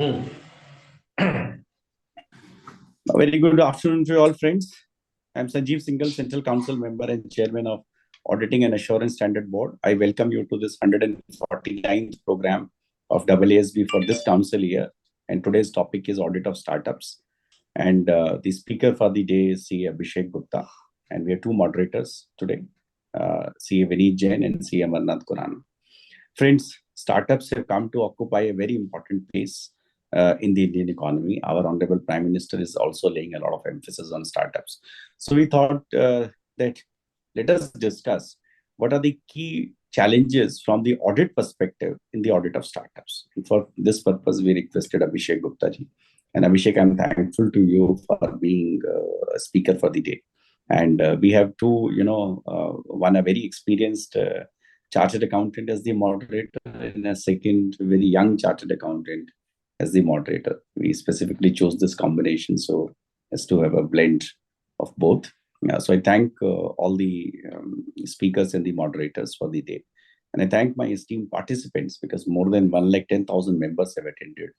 Hmm. A very good afternoon to all friends. I'm Sanjeev Singhal, Central Council Member and Chairman of Auditing and Assurance Standard Board. I welcome you to this 149th program of AASB for this council year. And today's topic is Audit of Startups. And the speaker for the day is CA Abhishek Gupta. And we have two moderators today, CA Vineet Jain and CA Amarnath Khurana. Friends, startups have come to occupy a very important place in the Indian economy. Our Honorable Prime Minister is also laying a lot of emphasis on startups. So we thought that let us discuss what are the key challenges from the audit perspective in the audit of startups. And for this purpose, we requested Abhishek Gupta ji. And Abhishek, I'm thankful to you for being a speaker for the day. And we have two, one a very experienced chartered accountant as the moderator, and a second very young chartered accountant as the moderator. We specifically chose this combination so as to have a blend of both. So I thank all the speakers and the moderators for the day. And I thank my esteemed participants because more than 110,000 members have attended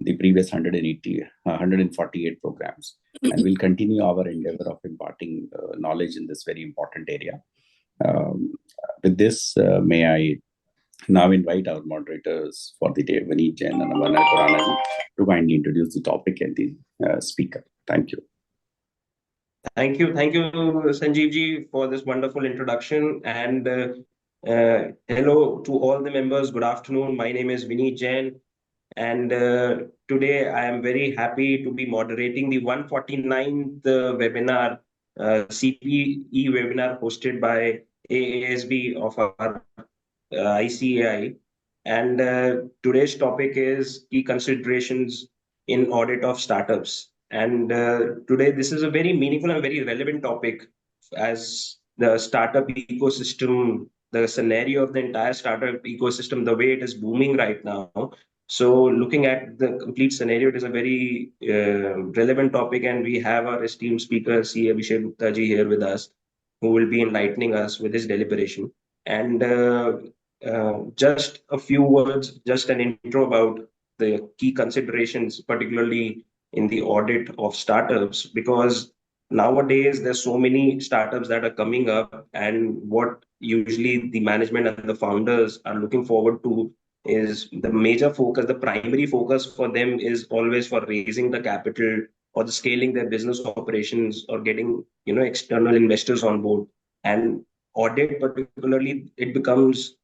the previous 148 programs. And we'll continue our endeavor of imparting knowledge in this very important area. With this, may I now invite our moderators for the day, Vineet Jain and Amarnath Khurana, to kindly introduce the topic and the speaker. Thank you. Thank you, Sanjeev ji, for this wonderful introduction. And hello to all the members. Good afternoon. My name is Vineet Jain, and today I am very happy to be moderating the 149th webinar, CPE webinar hosted by AASB of our ICAI. And today's topic is key considerations in audit of startups. And today, this is a very meaningful and very relevant topic as the startup ecosystem, the scenario of the entire startup ecosystem, the way it is booming right now. So, looking at the complete scenario, it is a very relevant topic, and we have our esteemed speaker, C. Abhishek Gupta ji, here with us, who will be enlightening us with his deliberation. And just a few words, just an intro about the key considerations, particularly in the audit of startups, because nowadays there's so many startups that are coming up, and what usually the management and the founders are looking forward to is the major focus, the primary focus for them is always for raising the capital or the scaling their business operations or getting external investors on board. And audit particularly, it comes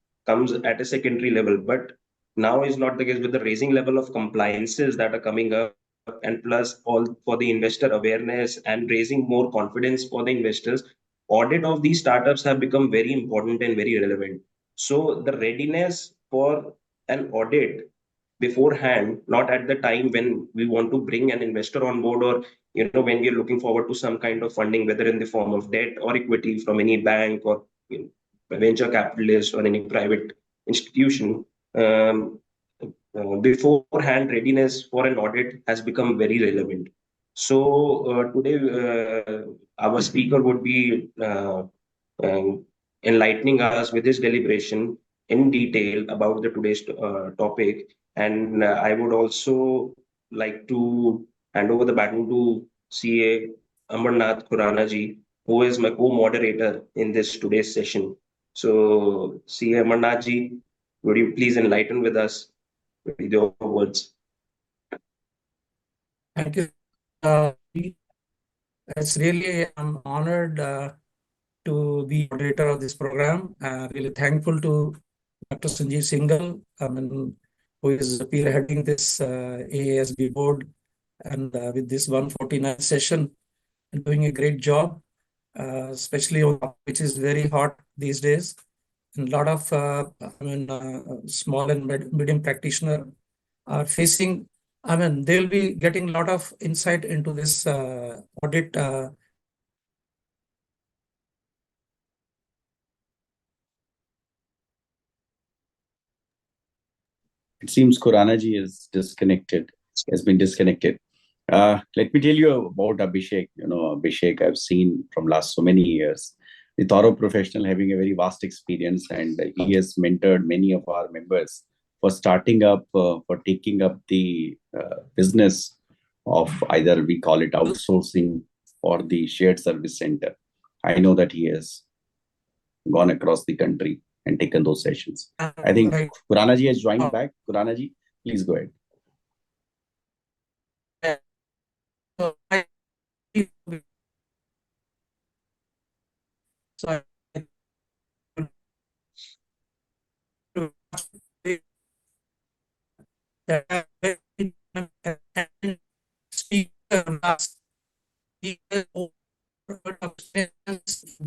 at a secondary level. But now is not the case with the raising level of compliances that are coming up, and plus all for the investor awareness and raising more confidence for the investors. Audit of these startups have become very important and very relevant. So the readiness for an audit beforehand, not at the time when we want to bring an investor on board, or when we're looking forward to some kind of funding, whether in the form of debt or equity from any bank or venture capitalist or any private institution. Beforehand readiness for an audit has become very relevant. So today our speaker would be enlightening us with his deliberation in detail about the today's topic. And I would also like to hand over the baton to CA Amarnath Khurana ji, who is my co-moderator in this today's session. So, CA Amarnath ji, would you please enlighten with us with your words? Thank you. It's really, I'm honored to be moderator of this program. Really thankful to Dr. Sanjeev Singhal, who is spearheading this AASB board, and with this 149th session, doing a great job, especially on which is very hot these days. And a lot of small and medium practitioner are facing. They'll be getting a lot of insight into this audit. It seems Khurana ji is disconnected, has been disconnected. Let me tell you about Abhishek. Abhishek I've seen from last so many years. The thorough professional having a very vast experience, and he has mentored many of our members for starting up, for taking up the business of either we call it outsourcing or the shared service center. I know that he has gone across the country and taken those sessions. I think Right. Kuranaji has joined back. Kuranaji, please go ahead. So I speaker last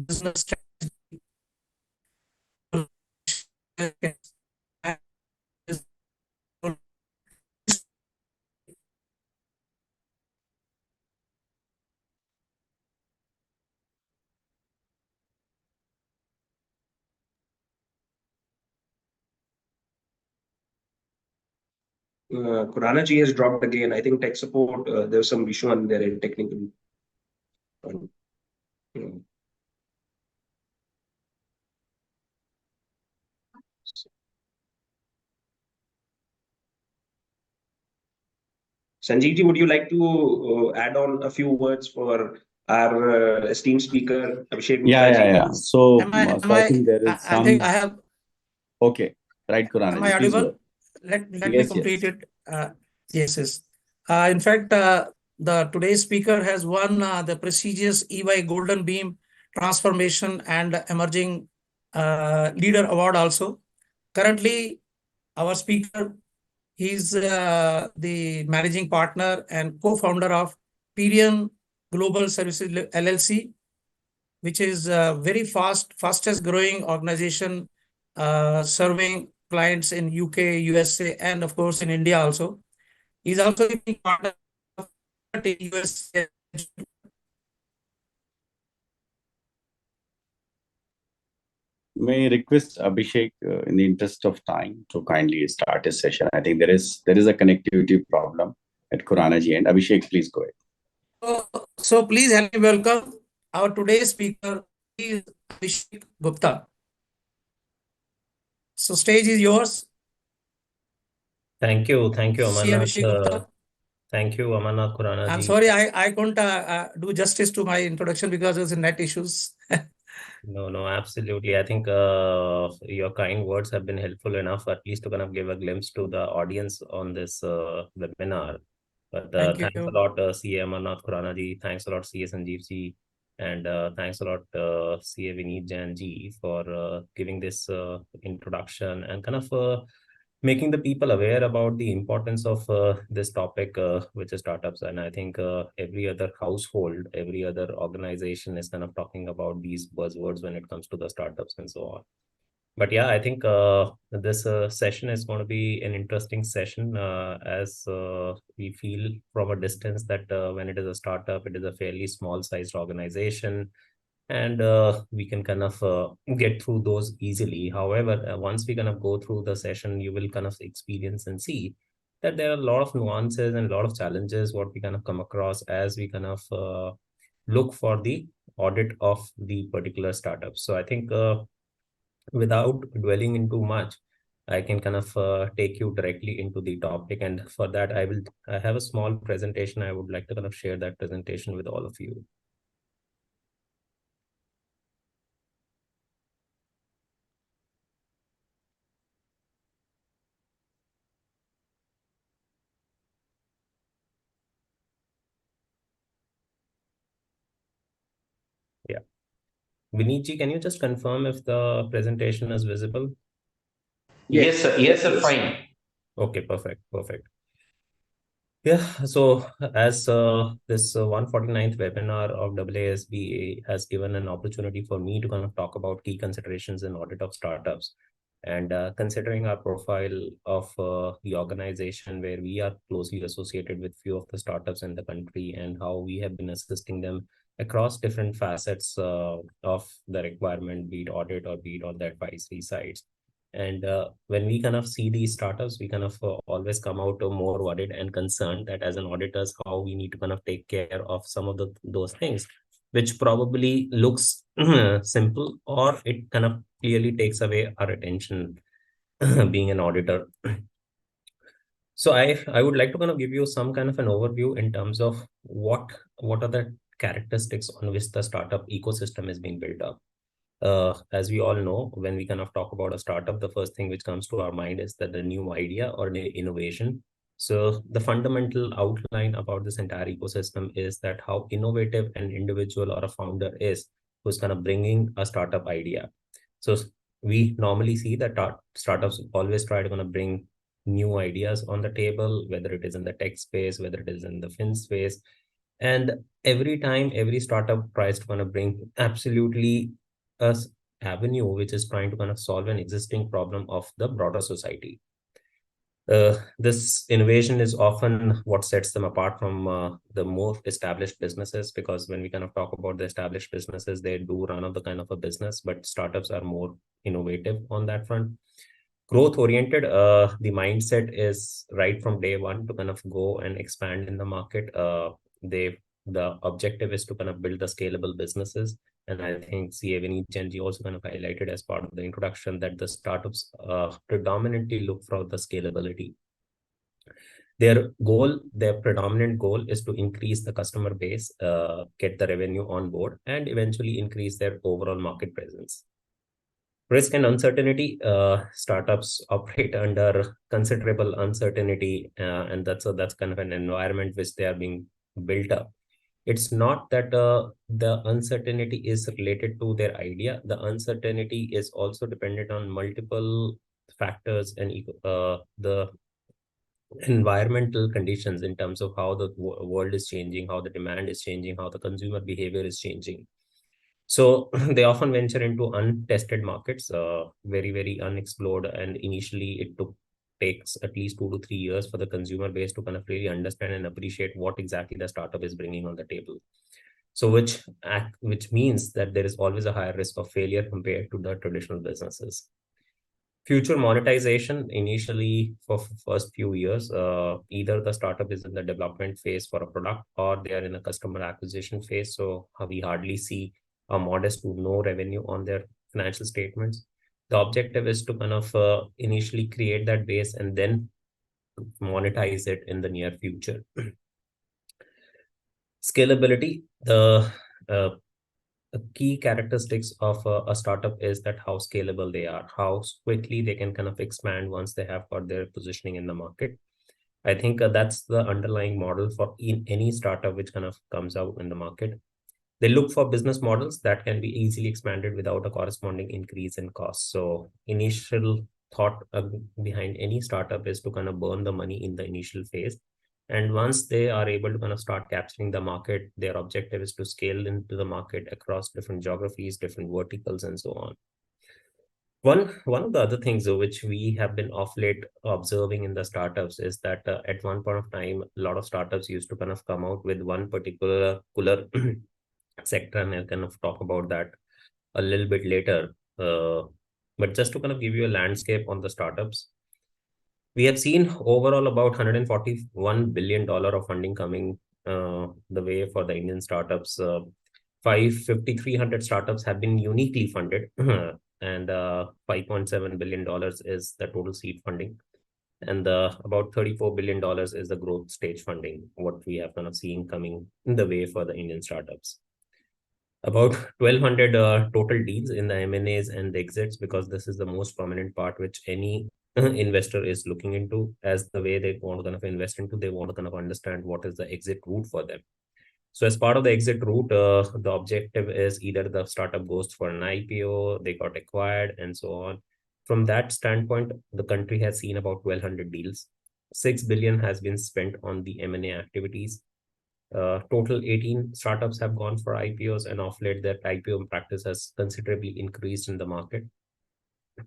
business strategy. Kurana ji has dropped again. I think tech support, there's some issue on their end, technical. Sanjeev ji, would you like to add on a few words for our esteemed speaker, Abhishek Gupta ji? Yeah. So, Am I, I think there is I think I have. Okay, right, Kurana. Am I Please go audible? ahead. Let me complete it. Yes. In fact, the today's speaker has won the prestigious EY Golden Beam Transformation and Emerging Leader Award also. Currently, our speaker, he's the managing partner and co-founder of Perion Global Services LLC, which is a very fastest growing organization serving clients in UK, USA, and of course in India also. He's also being part of USA. May I request Abhishek, in the interest of time, to kindly start his session. I think there is a connectivity problem at Kuranaji end. Abhishek, please go ahead. So please help me welcome our today's speaker, is Abhishek Gupta. So stage is yours. Thank you, Amarnath. Gupta. Thank you, Amarnath Khurana ji. I'm sorry, I couldn't do justice to my introduction because of the net issues. No, absolutely. I think your kind words have been helpful enough, at least to kind of give a glimpse to the audience on this webinar. But Thank thanks you. a lot, CA Amarnath Khurana ji. Thanks a lot, CA Sanjeev ji. And thanks a lot, CA Vineet Jain ji, for giving this introduction and kind of making the people aware about the importance of this topic, which is startups. And I think every other household, every other organization is kind of talking about these buzzwords when it comes to the startups and so on. But yeah, I think this session is going to be an interesting session as we feel from a distance that when it is a startup, it is a fairly small sized organization. And we can kind of get through those easily. However, once we kind of go through the session, you will kind of experience and see that there are a lot of nuances and a lot of challenges what we kind of come across as we kind of look for the audit of the particular startup. So I think without dwelling into much, I can kind of take you directly into the topic. And for that, I have a small presentation. I would like to kind of share that presentation with all of you. Yeah. Vineet, can you just confirm if the presentation is visible? Yes, sir. Yes, sir. Fine. Okay, perfect. Yeah, so as this 149th webinar of AASB has given an opportunity for me to kind of talk about key considerations in audit of startups. And considering our profile of the organization where we are closely associated with few of the startups in the country and how we have been assisting them across different facets of the requirement, be it audit or be it on the advisory sides. And when we kind of see these startups, we kind of always come out more worried and concerned that as an auditors, how we need to kind of take care of some of those things, which probably looks simple or it kind of clearly takes away our attention. being an auditor. So I would like to kind of give you some kind of an overview in terms of what are the characteristics on which the startup ecosystem is being built up. As we all know, when we kind of talk about a startup, the first thing which comes to our mind is that the new idea or the innovation. So the fundamental outline about this entire ecosystem is that how innovative an individual or a founder is who's kind of bringing a startup idea. So we normally see that startups always try to kind of bring new ideas on the table, whether it is in the tech space, whether it is in the fin space. And every time, every startup tries to kind of bring absolutely a avenue which is trying to kind of solve an existing problem of the broader society. This innovation is often what sets them apart from the more established businesses, because when we kind of talk about the established businesses, they do run of the kind of a business, but startups are more innovative on that front. Growth oriented, the mindset is right from day one to kind of go and expand in the market. The objective is to kind of build the scalable businesses. And I think CA Genji also kind of highlighted as part of the introduction that the startups predominantly look for the scalability. Their predominant goal is to increase the customer base, get the revenue on board, and eventually increase their overall market presence. Risk and uncertainty, startups operate under considerable uncertainty, and that's kind of an environment which they are being built up. It's not that the uncertainty is related to their idea. The uncertainty is also dependent on multiple factors and the environmental conditions in terms of how the world is changing, how the demand is changing, how the consumer behavior is changing. So they often venture into untested markets, very, very unexplored. And initially it takes at least 2 to 3 years for the consumer base to kind of really understand and appreciate what exactly the startup is bringing on the table. So which means that there is always a higher risk of failure compared to the traditional businesses. Future monetization, initially for first few years, either the startup is in the development phase for a product or they are in a customer acquisition phase. So we hardly see a modest to no revenue on their financial statements. The objective is to kind of initially create that base and then monetize it in the near future. Scalability, the key characteristics of a startup is that how scalable they are, how quickly they can kind of expand once they have got their positioning in the market. I think that's the underlying model for any startup which kind of comes out in the market. They look for business models that can be easily expanded without a corresponding increase in costs. So initial thought behind any startup is to kind of burn the money in the initial phase. And once they are able to kind of start capturing the market, their objective is to scale into the market across different geographies, different verticals, and so on. One of the other things which we have been of late observing in the startups is that at one point of time, a lot of startups used to kind of come out with one particular sector, and I'll kind of talk about that a little bit later. But just to kind of give you a landscape on the startups, we have seen overall about $141 billion of funding coming the way for the Indian startups. 5,300 startups have been uniquely funded, and $5.7 billion is the total seed funding. And about $34 billion is the growth stage funding, what we have kind of seen coming in the way for the Indian startups. About 1,200 total deals in the M&As and the exits, because this is the most prominent part which any investor is looking into as the way they want to kind of invest into. They want to kind of understand what is the exit route for them. So as part of the exit route, the objective is either the startup goes for an IPO, they got acquired, and so on. From that standpoint, the country has seen about 1,200 deals. 6 billion has been spent on the M&A activities. Total 18 startups have gone for IPOs, and of late their IPO practice has considerably increased in the market.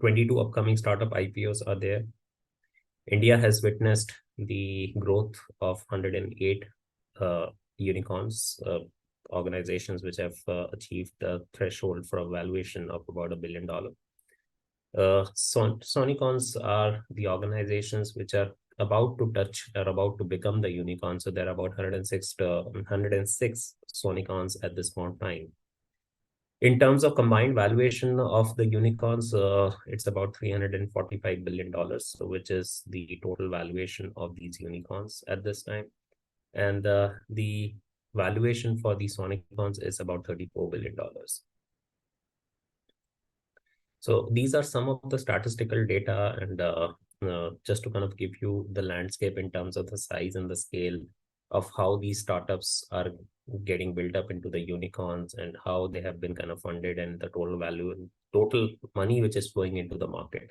22 upcoming startup IPOs are there. India has witnessed the growth of 108 unicorns, organizations which have achieved the threshold for a valuation of about $1 billion. Sonicons are the organizations which are about to become the unicorn. So there are about 106 Sonicons at this point in time. In terms of combined valuation of the unicorns, it's about $345 billion, so which is the total valuation of these unicorns at this time. And the valuation for these unicorns is about $34 billion. So these are some of the statistical data, and just to kind of give you the landscape in terms of the size and the scale of how these startups are getting built up into the unicorns and how they have been kind of funded and the total value and total money which is flowing into the market.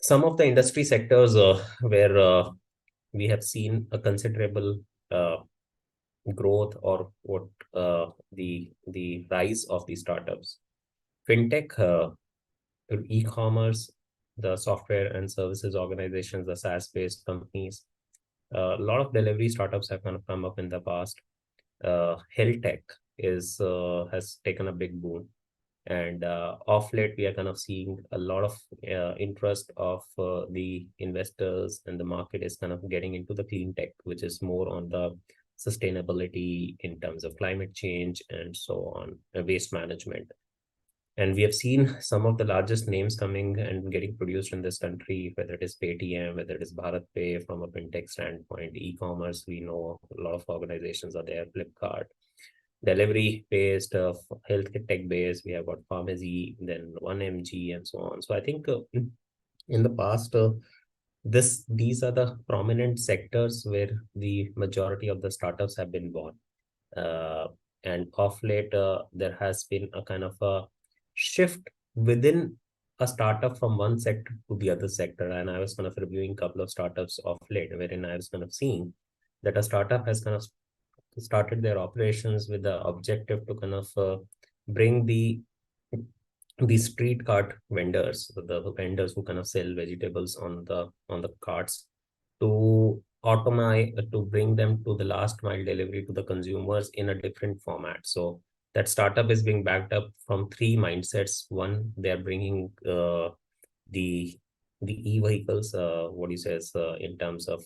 Some of the industry sectors where we have seen a considerable growth or what the rise of the startups. Fintech, e-commerce, the software and services organizations, the SaaS-based companies. A lot of delivery startups have kind of come up in the past. Health tech has taken a big boom. And off late, we are kind of seeing a lot of interest of the investors, and the market is kind of getting into the clean tech, which is more on the sustainability in terms of climate change and so on, waste management. And we have seen some of the largest names coming and getting produced in this country, whether it is Paytm, whether it is BharatPay from a fintech standpoint, e-commerce, we know a lot of organizations are there, Flipkart. Delivery-based, health tech-based, we have got pharmacy, then 1mg and so on. So I think in the past, these are the prominent sectors where the majority of the startups have been born. And of late, there has been a kind of a shift within a startup from one sector to the other sector. And I was kind of reviewing a couple of startups of late, wherein I was kind of seeing that a startup has kind of started their operations with the objective to kind of bring the street cart vendors, the vendors who kind of sell vegetables on the carts, to automate, to bring them to the last mile delivery to the consumers in a different format. So that startup is being backed up from three mindsets. One, they are bringing the e-vehicles, what he says in terms of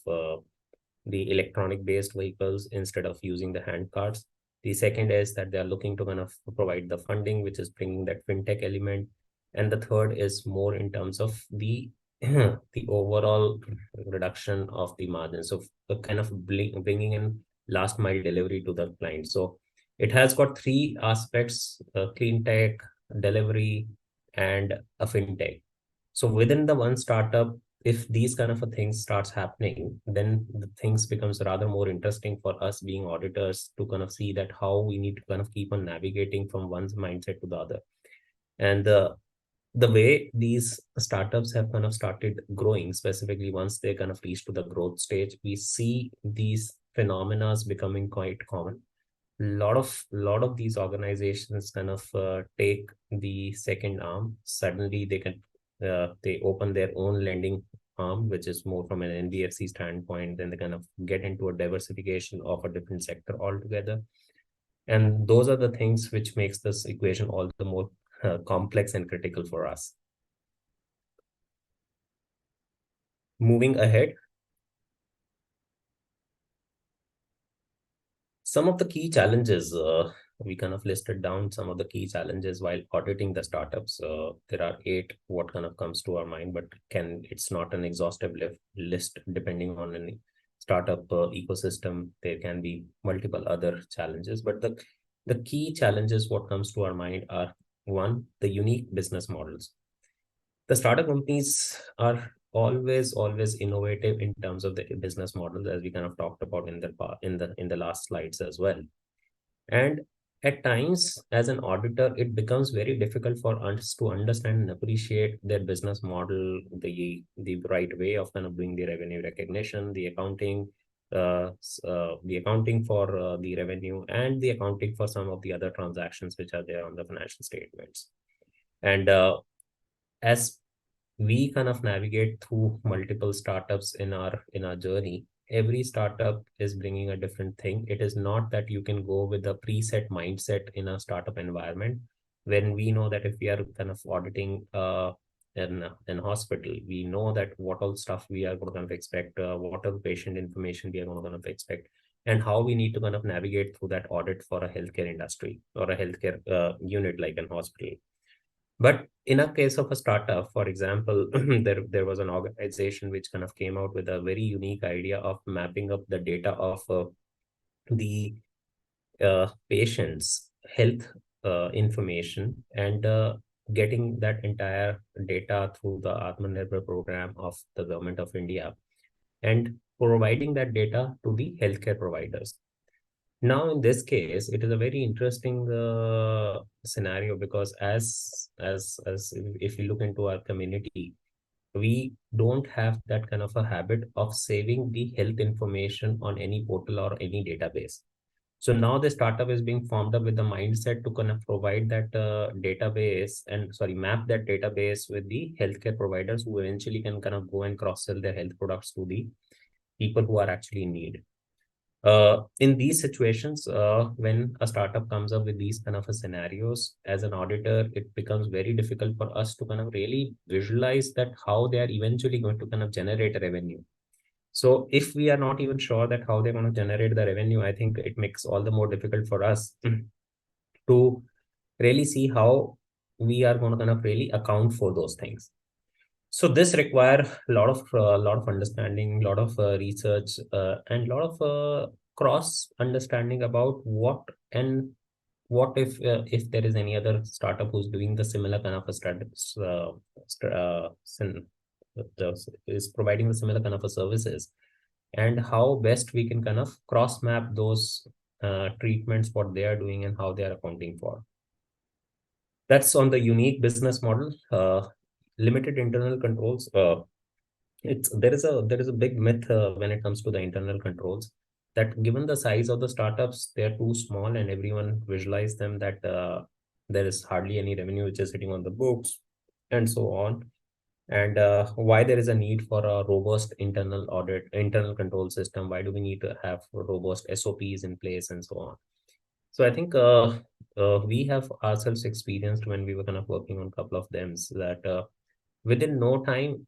the electronic based vehicles instead of using the hand carts. The second is that they are looking to kind of provide the funding, which is bringing that fintech element. And the third is more in terms of the the overall reduction of the margin. So kind of bringing in last mile delivery to the client. So it has got three aspects: clean tech, delivery, and a fintech. So within the one startup, if these kind of a things starts happening, then the things becomes rather more interesting for us being auditors to kind of see that how we need to kind of keep on navigating from one mindset to the other. And the way these startups have kind of started growing, specifically once they kind of reach to the growth stage, we see these phenomena becoming quite common. Lot of these organizations kind of take the second arm. Suddenly they open their own lending arm, which is more from an NBFC standpoint. Then they kind of get into a diversification of a different sector altogether. And those are the things which makes this equation all the more complex and critical for us. Moving ahead, some of the key challenges, we kind of listed down some of the key challenges while auditing the startups. There are 8 what kind of comes to our mind, but it's not an exhaustive list depending on any startup ecosystem. There can be multiple other challenges, but the key challenges what comes to our mind are: one, the unique business models. The startup companies are always innovative in terms of the business models, as we kind of talked about in the last slides as well. And at times, as an auditor, it becomes very difficult for us to understand and appreciate their business model, the right way of kind of doing the revenue recognition, the accounting for the revenue, and the accounting for some of the other transactions which are there on the financial statements. And as we kind of navigate through multiple startups in our journey, every startup is bringing a different thing. It is not that you can go with a preset mindset in a startup environment. When we know that if we are kind of auditing in hospital, we know that what all stuff we are going to kind of expect, what all patient information we are going to kind of expect. and how we need to kind of navigate through that audit for a healthcare industry or a healthcare unit like an hospital. But in a case of a startup, for example, there was an organization which kind of came out with a very unique idea of mapping up the data of the patient's health information and getting that entire data through the Atmanirbhar program of the government of India and providing that data to the healthcare providers. Now, in this case, it is a very interesting scenario because as if you look into our community, we don't have that kind of a habit of saving the health information on any portal or any database. So now the startup is being formed up with the mindset to kind of provide that database and map that database with the healthcare providers who eventually can kind of go and cross-sell their health products to the people who are actually in need. In these situations, when a startup comes up with these kind of a scenarios, as an auditor, it becomes very difficult for us to kind of really visualize that how they are eventually going to kind of generate a revenue. So if we are not even sure that how they're going to generate the revenue, I think it makes all the more difficult for us to really see how we are going to kind of really account for those things. So this require a lot of understanding, a lot of research, and a lot of cross understanding about what if there is any other startup who's doing the similar kind of a is providing the similar kind of a services, and how best we can kind of cross map those treatments, what they are doing and how they are accounting for. That's on the unique business model. Limited internal controls. There is a big myth when it comes to the internal controls, that given the size of the startups, they are too small and everyone visualize them that there is hardly any revenue which is sitting on the books and so on. And why there is a need for a robust internal control system? Why do we need to have robust SOPs in place and so on? So I think we have ourselves experienced when we were kind of working on a couple of them that within no time,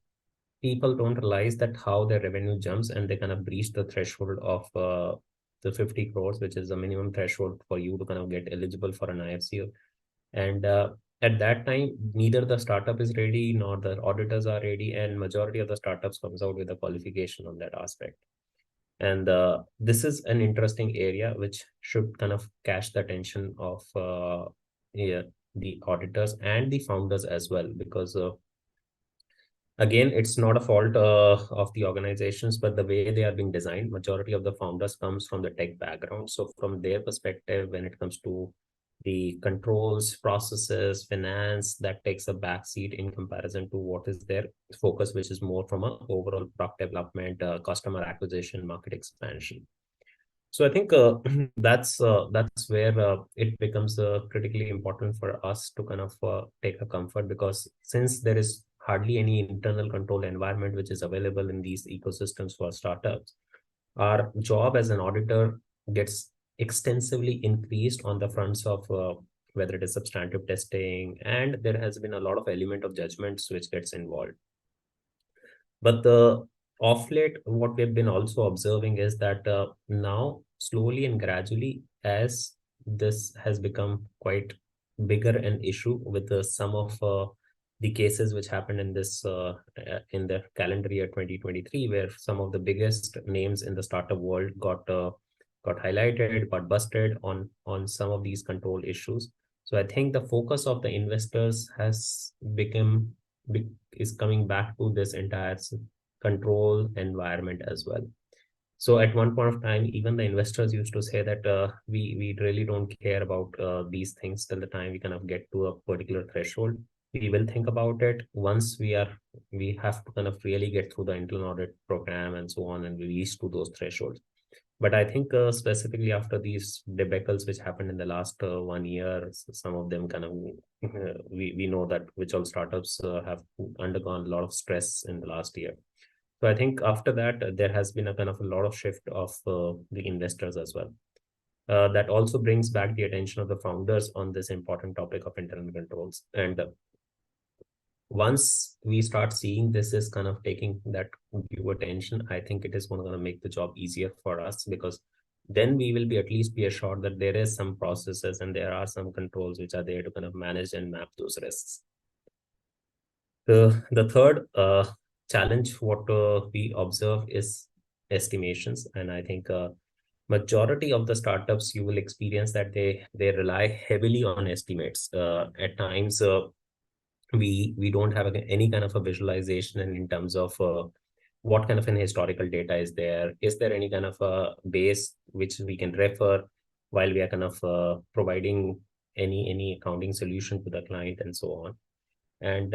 people don't realize that how their revenue jumps and they kind of breach the threshold of the 50 crores, which is the minimum threshold for you to kind of get eligible for an IFCO. And at that time, neither the startup is ready nor the auditors are ready, and majority of the startups comes out with a qualification on that aspect. And this is an interesting area which should kind of catch the attention of the auditors and the founders as well, because again, it's not a fault of the organizations, but the way they are being designed. Majority of the founders comes from the tech background. So from their perspective, when it comes to the controls, processes, finance, that takes a backseat in comparison to what is their focus, which is more from a overall product development, customer acquisition, market expansion. So I think that's where it becomes critically important for us to kind of take a comfort, because since there is hardly any internal control environment which is available in these ecosystems for startups, our job as an auditor gets extensively increased on the fronts of whether it is substantive testing, and there has been a lot of element of judgments which gets involved. But of late, what we've been also observing is that now slowly and gradually, as this has become quite bigger an issue with some of the cases which happened in this in the calendar year 2023, where some of the biggest names in the startup world got highlighted, got busted on some of these control issues. So I think the focus of the investors has is coming back to this entire control environment as well. So at one point of time, even the investors used to say that we really don't care about these things till the time we kind of get to a particular threshold. We will think about it once we have to kind of really get through the internal audit program and so on, and we reach to those thresholds. But I think specifically after these debacles which happened in the last 1 year, some of them kind of, we know that which all startups have undergone a lot of stress in the last year. So I think after that, there has been a kind of a lot of shift of the investors as well. That also brings back the attention of the founders on this important topic of internal controls. And once we start seeing this is kind of taking that due attention, I think it is going to make the job easier for us, because then we will be at least be assured that there is some processes and there are some controls which are there to kind of manage and map those risks. The third challenge what we observe is estimations, and I think majority of the startups you will experience that they rely heavily on estimates. At times, we don't have any kind of a visualization in terms of what kind of an historical data is there. Is there any kind of a base which we can refer while we are kind of providing any accounting solution to the client and so on. And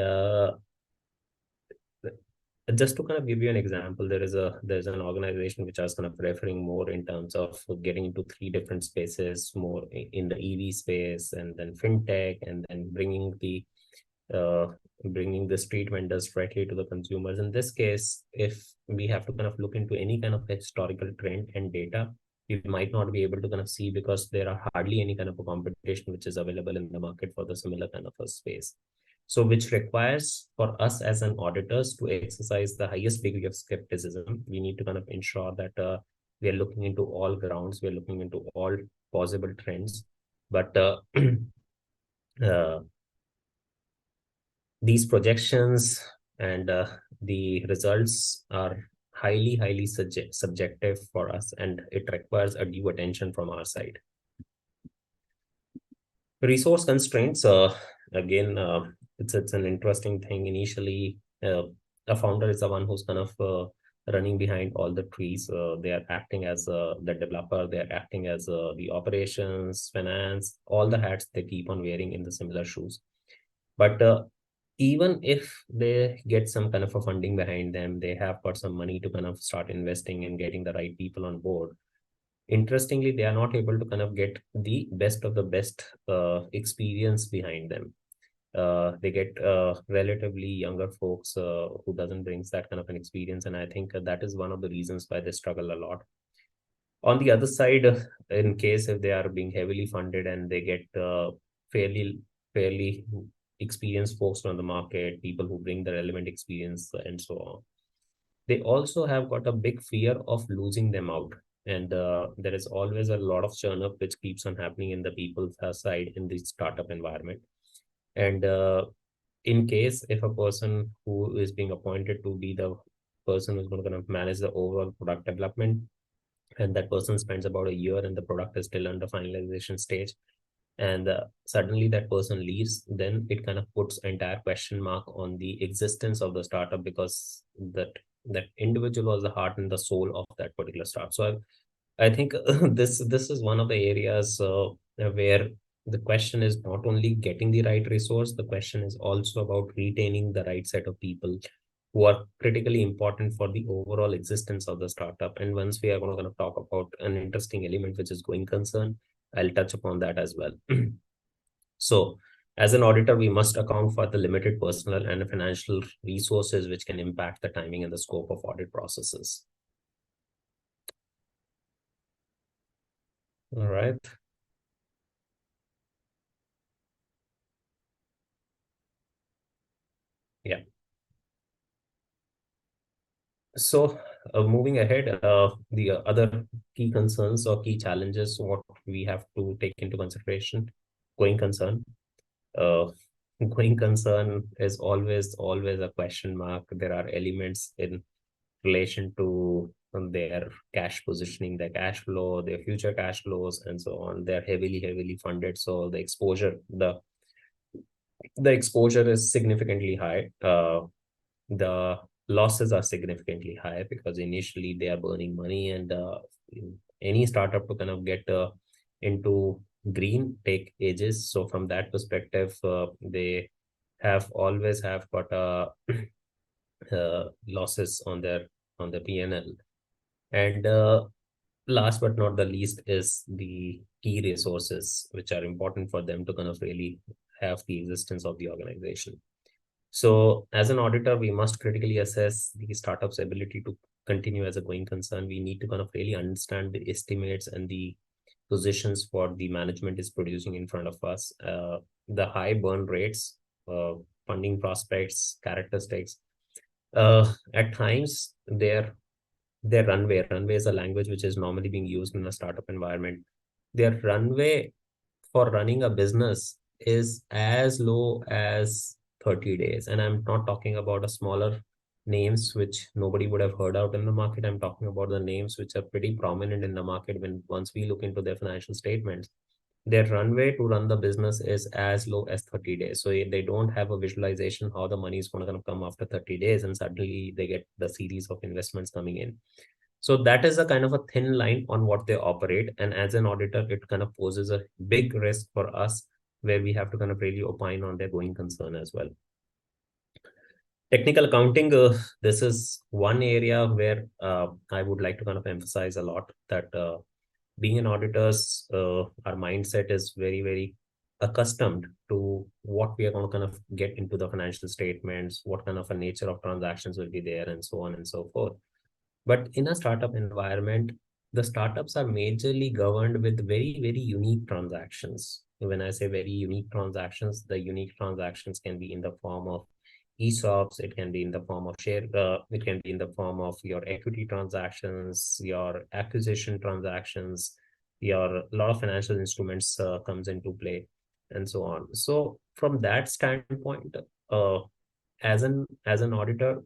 just to kind of give you an example, there's an organization which I was kind of referring more in terms of getting into 3 different spaces, more in the EV space, and then fintech, and then bringing the street vendors directly to the consumers. In this case, if we have to kind of look into any kind of historical trend and data, we might not be able to kind of see because there are hardly any kind of a competition which is available in the market for the similar kind of a space. So which requires for us as an auditors to exercise the highest degree of skepticism. We need to kind of ensure that we are looking into all grounds, we are looking into all possible trends, but these projections and the results are highly subjective for us, and it requires a due attention from our side. Resource constraints, again, it's an interesting thing. Initially, a founder is the one who's kind of running behind all the trees. They are acting as the developer, they are acting as the operations, finance, all the hats they keep on wearing in the similar shoes. But even if they get some kind of a funding behind them, they have got some money to kind of start investing and getting the right people on board. Interestingly, they are not able to kind of get the best of the best experience behind them. They get relatively younger folks who doesn't brings that kind of an experience, and I think that is one of the reasons why they struggle a lot. On the other side, in case if they are being heavily funded and they get fairly experienced folks on the market, people who bring the relevant experience and so on, they also have got a big fear of losing them out. And there is always a lot of churn up which keeps on happening in the people's side in the startup environment. And in case if a person who is being appointed to be the person who's going to kind of manage the overall product development, and that person spends about a year and the product is still under finalization stage, and suddenly that person leaves, then it kind of puts entire question mark on the existence of the startup, because that individual was the heart and the soul of that particular startup. So I think this is one of the areas where the question is not only getting the right resource, the question is also about retaining the right set of people who are critically important for the overall existence of the startup. And once we are going to talk about an interesting element, which is going concern, I'll touch upon that as well. So as an auditor, we must account for the limited personal and financial resources which can impact the timing and the scope of audit processes. All right. Yeah. So moving ahead, the other key concerns or key challenges what we have to take into consideration, going concern. Going concern is always a question mark. There are elements in relation to their cash positioning, their cash flow, their future cash flows, and so on. They're heavily funded, so the exposure is significantly high. The losses are significantly high because initially they are burning money, and any startup to kind of get into green take ages. So from that perspective, they always have got losses on their P&L. And last but not the least is the key resources which are important for them to kind of really have the existence of the organization. So as an auditor, we must critically assess the startup's ability to continue as a going concern. We need to kind of really understand the estimates and the positions for the management is producing in front of us. The high burn rates, funding prospects, characteristics. At times, their their runway is a language which is normally being used in a startup environment. Their runway for running a business is as low as 30 days. And I'm not talking about a smaller names which nobody would have heard out in the market. I'm talking about the names which are pretty prominent in the market. When once we look into their financial statements, their runway to run the business is as low as 30 days. So they don't have a visualization how the money is going to come after 30 days, and suddenly they get the series of investments coming in. So that is a kind of a thin line on what they operate. And as an auditor, it kind of poses a big risk for us, where we have to kind of really opine on their going concern as well. Technical accounting, this is one area where I would like to kind of emphasize a lot, that being an auditors, our mindset is very, very accustomed to what we are going to kind of get into the financial statements, what kind of a nature of transactions will be there, and so on and so forth. But in a startup environment, the startups are majorly governed with very, very unique transactions. When I say very unique transactions, the unique transactions can be in the form of ESOPs, it can be in the form of share, it can be in the form of your equity transactions, your acquisition transactions, your lot of financial instruments comes into play, and so on. So from that standpoint, as an auditor,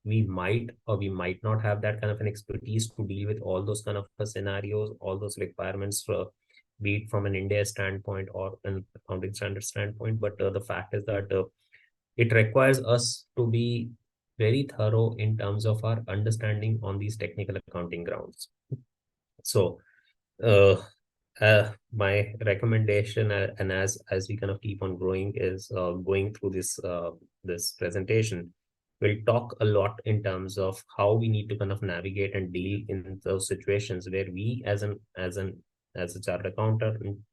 we might or we might not have that kind of an expertise to deal with all those kind of scenarios, all those requirements, for be it from an India standpoint or an accounting standard standpoint. But the fact is that it requires us to be very thorough in terms of our understanding on these technical accounting grounds. So my recommendation, and as we kind of keep on growing, is going through this presentation, we'll talk a lot in terms of how we need to kind of navigate and deal in those situations where we as a chartered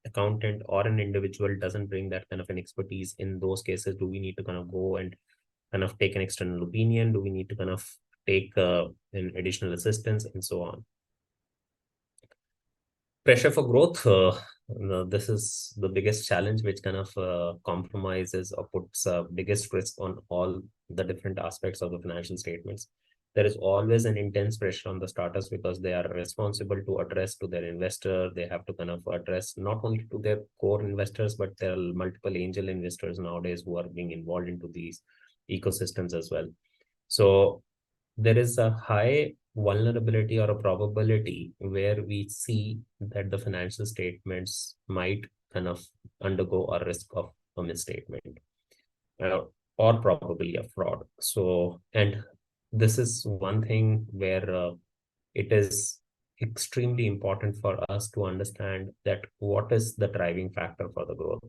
accountant or an individual doesn't bring that kind of an expertise. In those cases, do we need to kind of go and kind of take an external opinion? Do we need to kind of take an additional assistance, and so on? Pressure for growth. This is the biggest challenge, which kind of compromises or puts biggest risk on all the different aspects of the financial statements. There is always an intense pressure on the startups, because they are responsible to address to their investor. They have to kind of address not only to their core investors, but there are multiple angel investors nowadays who are being involved into these ecosystems as well. So there is a high vulnerability or a probability where we see that the financial statements might kind of undergo a risk of a misstatement, or probably a fraud. So, and this is one thing where it is extremely important for us to understand that what is the driving factor for the growth.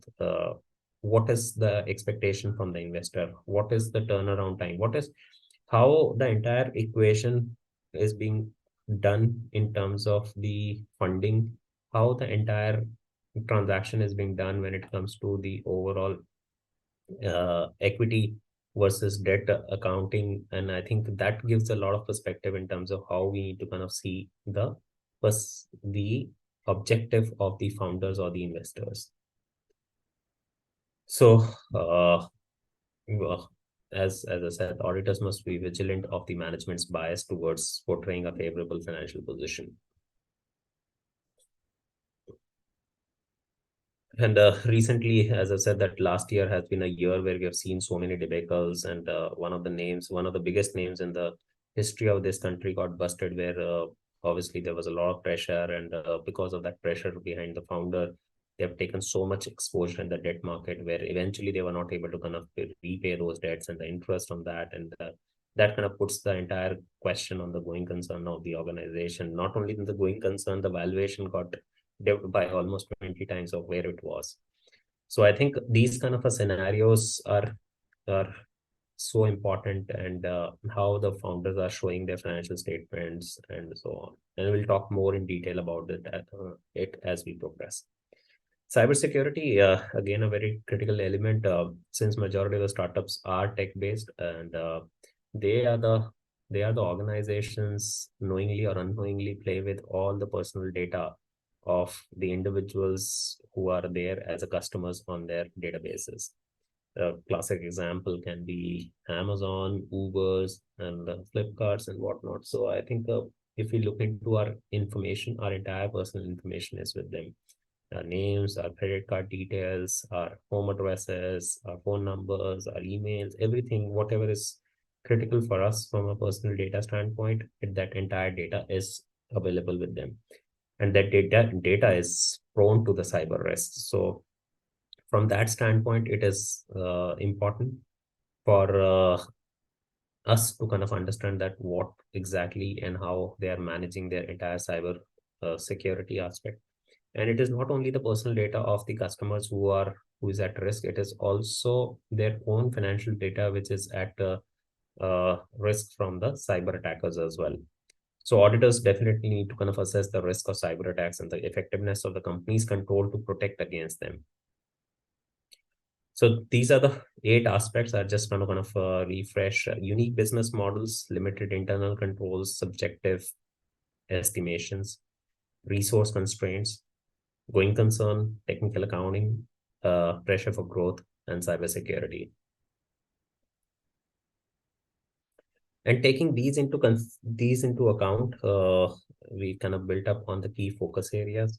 What is the expectation from the investor? What is the turnaround time? What is how the entire equation is being done in terms of the funding, how the entire transaction is being done when it comes to the overall equity versus debt accounting. And I think that gives a lot of perspective in terms of how we need to kind of see the objective of the founders or the investors. So as I said, auditors must be vigilant of the management's bias towards portraying a favorable financial position. And recently, as I said, that last year has been a year where we have seen so many debacles, and one of the biggest names in the history of this country got busted, where obviously there was a lot of pressure, and because of that pressure behind the founder, they have taken so much exposure in the debt market, where eventually they were not able to kind of repay those debts and the interest on that. And that kind of puts the entire question on the going concern of the organization. Not only in the going concern, the valuation got dipped by almost 20 times of where it was. So I think these kind of scenarios are so important, and how the founders are showing their financial statements and so on. And we'll talk more in detail about it as we progress. Cybersecurity, again, a very critical element, since majority of the startups are tech-based, and they are the organizations knowingly or unknowingly play with all the personal data of the individuals who are there as a customers on their databases. A classic example can be Amazon, Ubers, and Flipkarts and whatnot. So I think if we look into our information, our entire personal information is with them. Our names, our credit card details, our home addresses, our phone numbers, our emails, everything, whatever is critical for us from a personal data standpoint, that entire data is available with them. And that data is prone to the cyber risk. So from that standpoint, it is important for us to kind of understand that what exactly and how they are managing their entire cyber security aspect. And it is not only the personal data of the customers who is at risk, it is also their own financial data which is at risk from the cyber attackers as well. So auditors definitely need to kind of assess the risk of cyber attacks and the effectiveness of the company's control to protect against them. So these are the 8 aspects. I just want to kind of refresh: unique business models, limited internal controls, subjective estimations, resource constraints, going concern, technical accounting, pressure for growth, and cybersecurity. And taking these into account, we kind of built up on the key focus areas.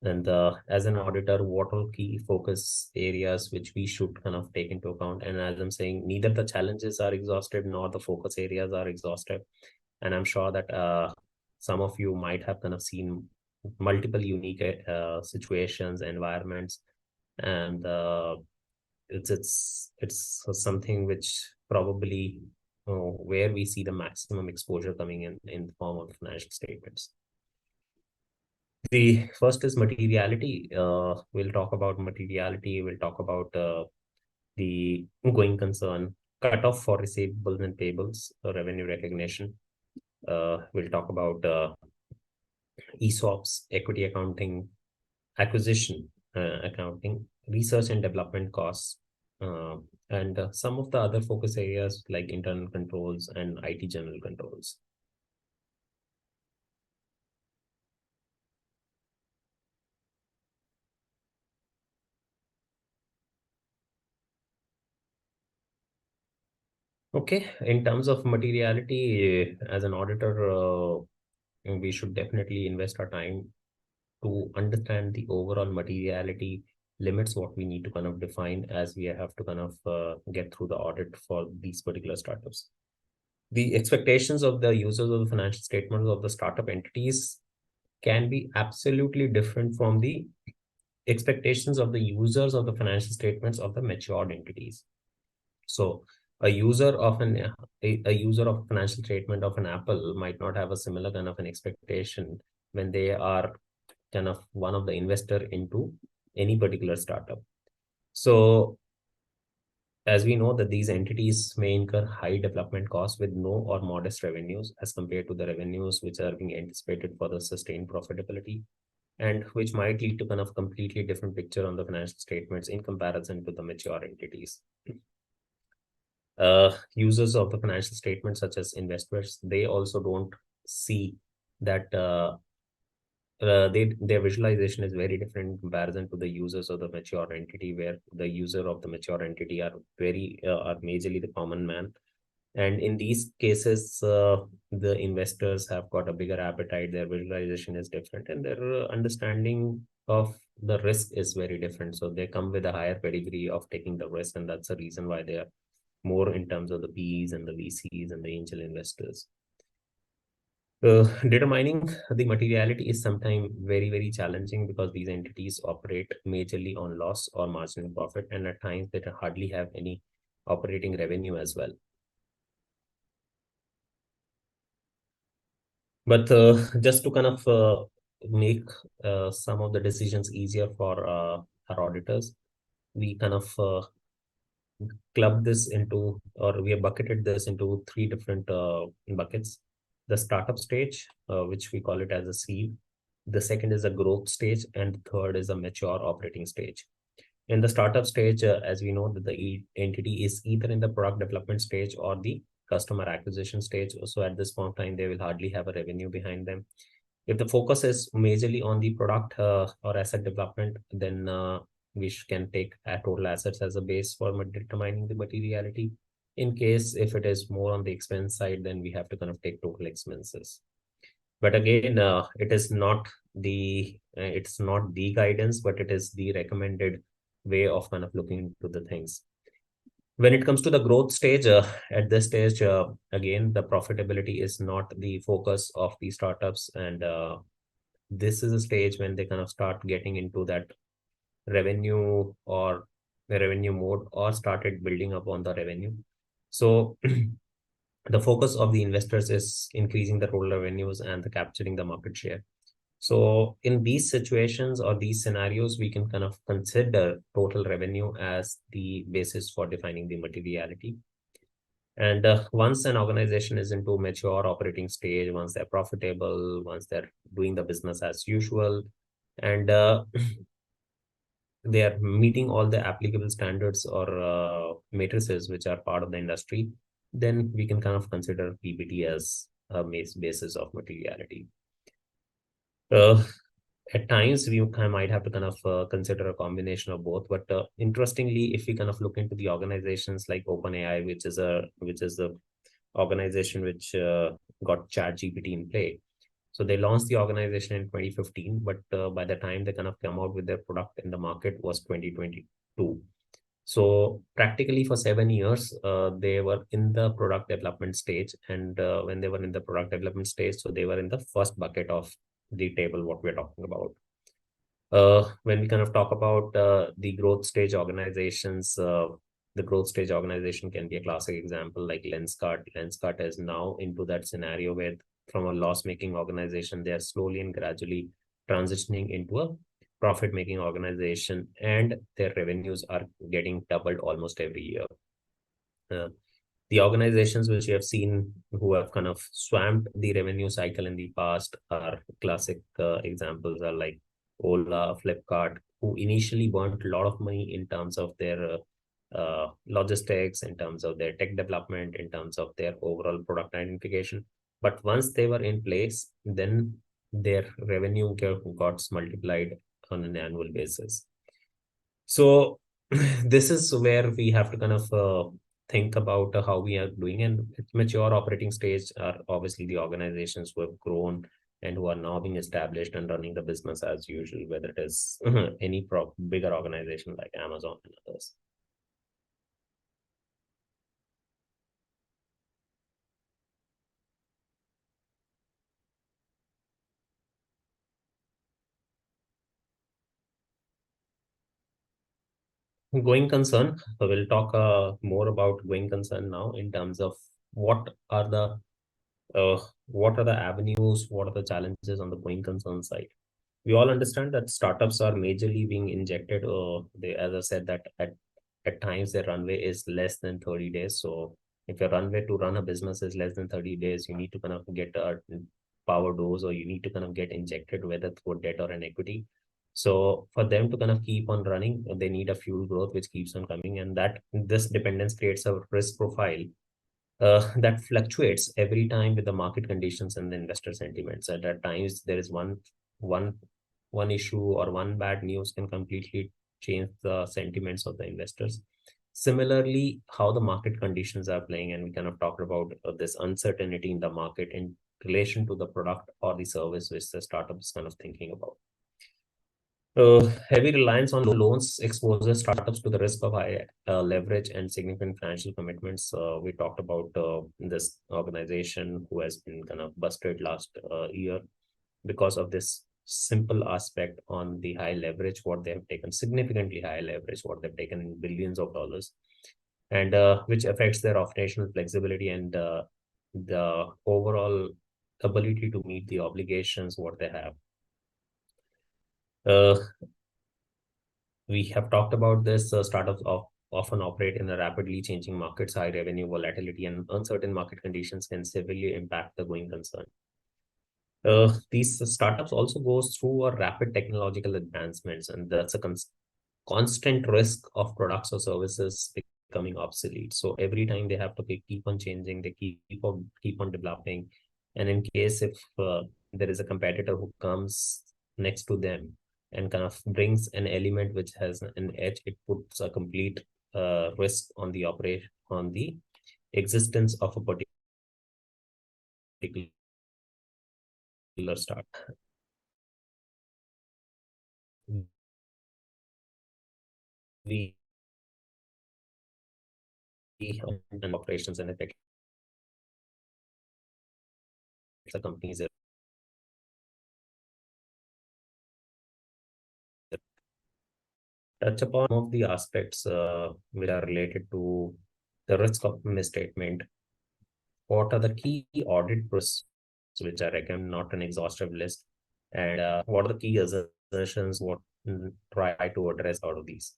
And as an auditor, what are key focus areas which we should kind of take into account? And as I'm saying, neither the challenges are exhausted nor the focus areas are exhausted. And I'm sure that some of you might have kind of seen multiple unique situations, environments, and it's something which probably where we see the maximum exposure coming in the form of financial statements. The first is materiality. We'll talk about materiality. We'll talk about the going concern, cutoff for receivables and payables, revenue recognition. We'll talk about ESOPs, equity accounting, acquisition accounting, research and development costs, and some of the other focus areas like internal controls and IT general controls. Okay, in terms of materiality, as an auditor, we should definitely invest our time to understand the overall materiality limits, what we need to kind of define as we have to kind of get through the audit for these particular startups. The expectations of the users of the financial statements of the startup entities can be absolutely different from the expectations of the users of the financial statements of the matured entities. So a user of a user of financial statement of an Apple might not have a similar kind of an expectation when they are kind of one of the investor into any particular startup. So as we know that these entities may incur high development costs with no or modest revenues as compared to the revenues which are being anticipated for the sustained profitability, and which might lead to kind of completely different picture on the financial statements in comparison to the mature entities. Users of the financial statements, such as investors, they also don't see that their visualization is very different in comparison to the users of the mature entity, where the user of the mature entity are majorly the common man. And in these cases, the investors have got a bigger appetite, their visualization is different, and their understanding of the risk is very different. So they come with a higher pedigree of taking the risk, and that's the reason why they are more in terms of the PEs and the VCs and the angel investors. Determining the materiality is sometimes very, very challenging because these entities operate majorly on loss or marginal profit, and at times they hardly have any operating revenue as well. But just to kind of make some of the decisions easier for our auditors, we kind of clubbed this into, or we have bucketed this into 3 different buckets. The startup stage, which we call it as a seed. The second is a growth stage, and the third is a mature operating stage. In the startup stage, as we know that the entity is either in the product development stage or the customer acquisition stage. So at this point in time, they will hardly have a revenue behind them. If the focus is majorly on the product or asset development, then we can take total assets as a base for determining the materiality. In case if it is more on the expense side, then we have to kind of take total expenses. But again, it's not the guidance, but it is the recommended way of kind of looking into the things. When it comes to the growth stage, at this stage, again, the profitability is not the focus of the startups, and this is a stage when they kind of start getting into that revenue or the revenue mode, or started building up on the revenue. So the focus of the investors is increasing the total revenues and the capturing the market share. So in these situations or these scenarios, we can kind of consider total revenue as the basis for defining the materiality. And once an organization is into mature operating stage, once they're profitable, once they're doing the business as usual, and they are meeting all the applicable standards or matrices which are part of the industry, then we can kind of consider PBT as a basis of materiality. At times, we might have to kind of consider a combination of both. But interestingly, if we kind of look into the organizations like OpenAI, which is the organization which got ChatGPT in play. So they launched the organization in 2015, but by the time they kind of come out with their product in the market was 2022. So practically for 7 years, they were in the product development stage. And when they were in the product development stage, so they were in the first bucket of the table, what we're talking about. When we kind of talk about the growth stage organizations, the growth stage organization can be a classic example like Lenskart. Lenskart is now into that scenario where from a loss-making organization, they are slowly and gradually transitioning into a profit-making organization, and their revenues are getting doubled almost every year. The organizations which you have seen who have kind of swamped the revenue cycle in the past are classic examples are like Ola, Flipkart, who initially burnt a lot of money in terms of their logistics, in terms of their tech development, in terms of their overall product identification. But once they were in place, then their revenue got multiplied on an annual basis. So this is where we have to kind of think about how we are doing. And mature operating stage are obviously the organizations who have grown and who are now being established and running the business as usual, whether it is any bigger organization like Amazon and others. Going concern, we'll talk more about going concern now in terms of what are the avenues, what are the challenges on the going concern side. We all understand that startups are majorly being injected. As I said, that at times their runway is less than 30 days. So if your runway to run a business is less than 30 days, you need to kind of get a power dose, or you need to kind of get injected, whether through debt or an equity. So for them to kind of keep on running, they need a fuel growth which keeps on coming, and that this dependence creates a risk profile that fluctuates every time with the market conditions and the investor sentiments. At times, there is one issue or one bad news can completely change the sentiments of the investors. Similarly, how the market conditions are playing, and we kind of talked about this uncertainty in the market in relation to the product or the service which the startup is kind of thinking about. Heavy reliance on loans exposes startups to the risk of high leverage and significant financial commitments. We talked about this organization who has been kind of busted last year because of this simple aspect on the high leverage, what they have taken, significantly high leverage, what they've taken in billions of dollars, and which affects their operational flexibility and the overall ability to meet the obligations what they have. We have talked about this. Startups often operate in a rapidly changing markets. High revenue volatility and uncertain market conditions can severely impact the going concern. These startups also goes through a rapid technological advancements, and that's a constant risk of products or services becoming obsolete. So every time they have to keep on changing, they keep on developing. And in case if there is a competitor who comes next to them and kind of brings an element which has an edge, it puts a complete risk on the operation, on the existence of a particular Let's start. We and operations and effect the companies touch upon some of the aspects which are related to the risk of misstatement. What are the key audit processes which are recommended, not an exhaustive list, and what are the key assertions what try to address out of these?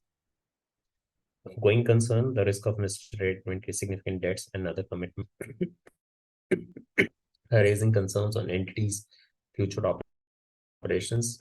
Going concern, the risk of misstatement is significant debts and other commitments, raising concerns on entities' future operations.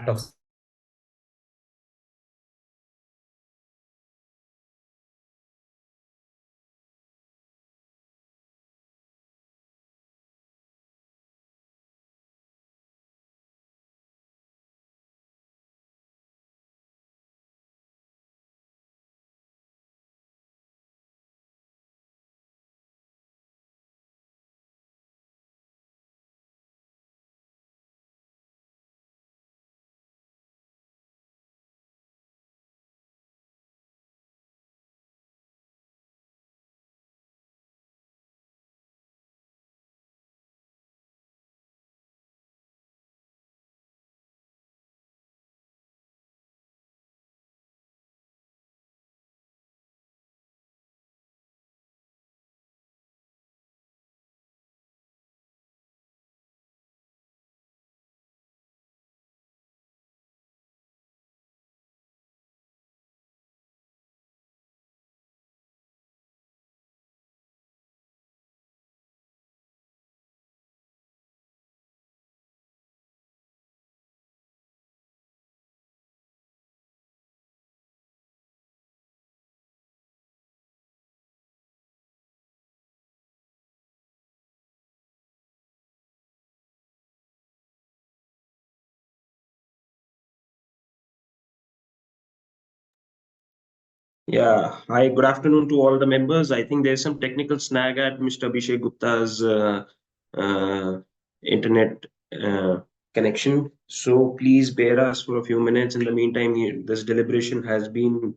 Yeah, hi, good afternoon to all the members. I think there's some technical snag at Mr. Abhishek Gupta's uh, internet uh, connection. So please bear us for a few minutes. In the meantime, this deliberation has been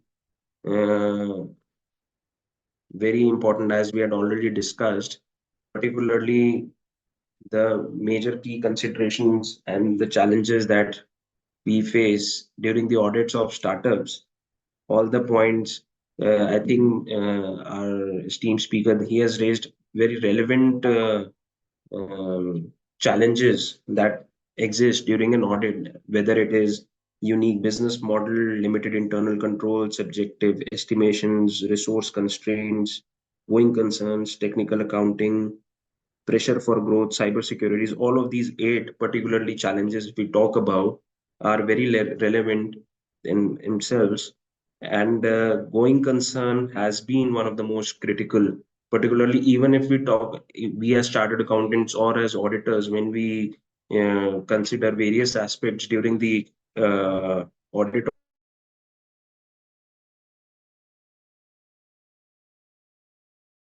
uh, very important as we had already discussed, particularly the major key considerations and the challenges that we face during the audits of startups. All the points, I think our esteemed speaker, he has raised very relevant challenges that exist during an audit, whether it is unique business model, limited internal control, subjective estimations, resource constraints, going concerns, technical accounting, pressure for growth, cybersecurities, all of these eight particularly challenges we talk about are very relevant in themselves. And going concern has been one of the most critical, particularly even if we talk, we as chartered accountants or as auditors, when we consider various aspects during the audit,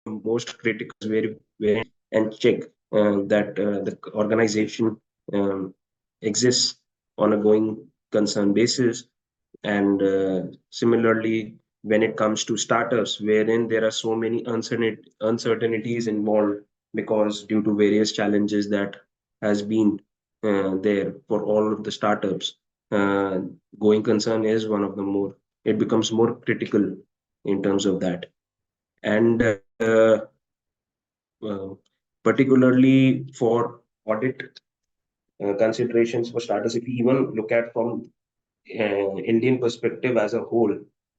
most critical where and check that the organization um, exists on a going concern basis. And similarly, when it comes to startups, wherein there are so many uncertainties involved because due to various challenges that has been there for all of the startups, uh, going concern is one of the more, it becomes more critical in terms of that. And uh, particularly for audit considerations for starters, if we even look at from Indian perspective as a whole,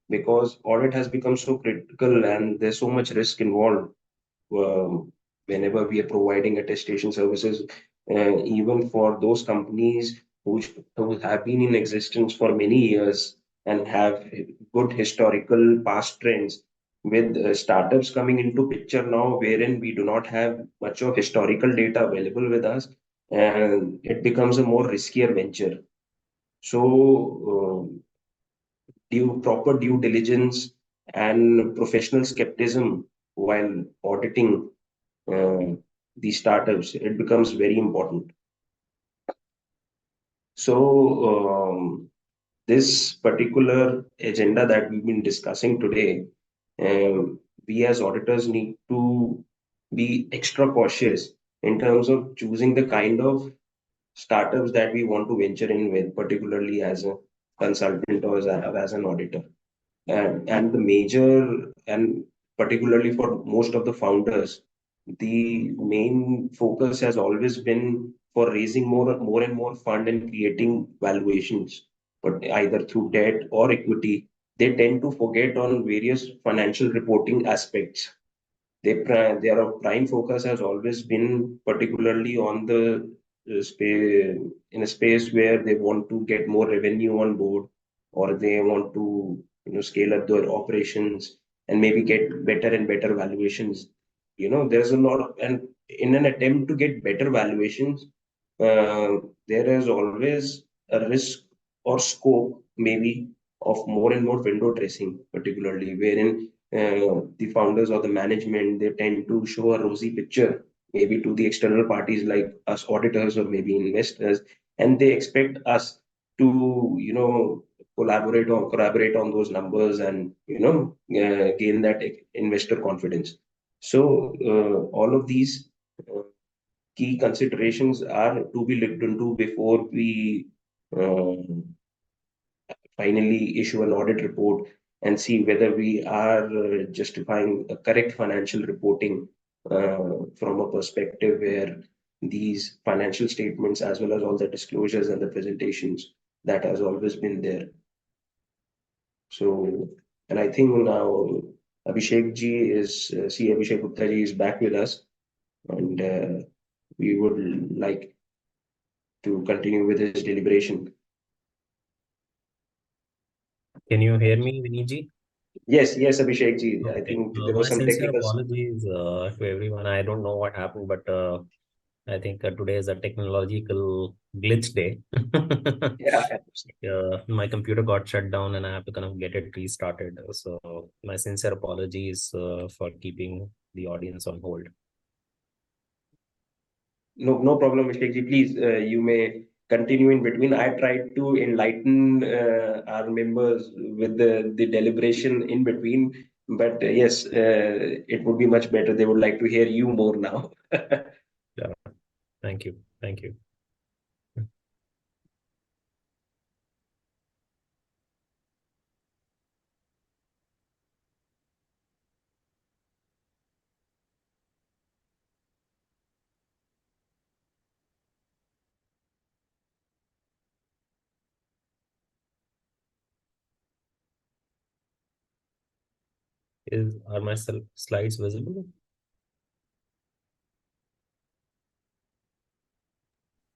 because audit has become so critical and there's so much risk involved whenever we are providing attestation services, even for those companies who have been in existence for many years and have good historical past trends. With startups coming into picture now, wherein we do not have much of historical data available with us, and it becomes a more riskier venture. So, proper due diligence and professional skepticism while auditing uh, these startups, it becomes very important. So this particular agenda that we've been discussing today, we as auditors need to be extra cautious in terms of choosing the kind of startups that we want to venture in with, particularly as a consultant or as an auditor. And the major, and particularly for most of the founders, the main focus has always been for raising more and more fund and creating valuations, but either through debt or equity. They tend to forget on various financial reporting aspects. Their prime focus has always been particularly on the space, in a space where they want to get more revenue on board, or they want to scale up their operations and maybe get better and better valuations. There's a lot of, and in an attempt to get better valuations, there is always a risk or scope maybe of more and more window dressing, particularly wherein the founders or the management, they tend to show a rosy picture maybe to the external parties like us auditors or maybe investors, and they expect us to collaborate on those numbers and gain that investor confidence. So all of these uh, key considerations are to be looked into before we um, finally issue an audit report and see whether we are justifying a correct financial reporting from a perspective where these financial statements, as well as all the disclosures and the presentations, that has always been there. So, and I think now Abhishek ji Abhishek Gupta ji is back with us, and we would like to continue with his deliberation. Can you hear me, Viniji? Yes, Abhishek ji. I Okay. think there My was some sincere technical. apologies to everyone. I don't know what happened, but I think today is a technological glitch day. Yeah. My computer got shut down and I have to kind of get it restarted. So my sincere apologies for keeping the audience on hold. No problem, Abhishek ji. Please, you may continue in between. I tried to enlighten our members with the deliberation in between, but yes, it would be much better. They would like to hear you more now. Yeah. Thank you. Thank you. Are my slides visible?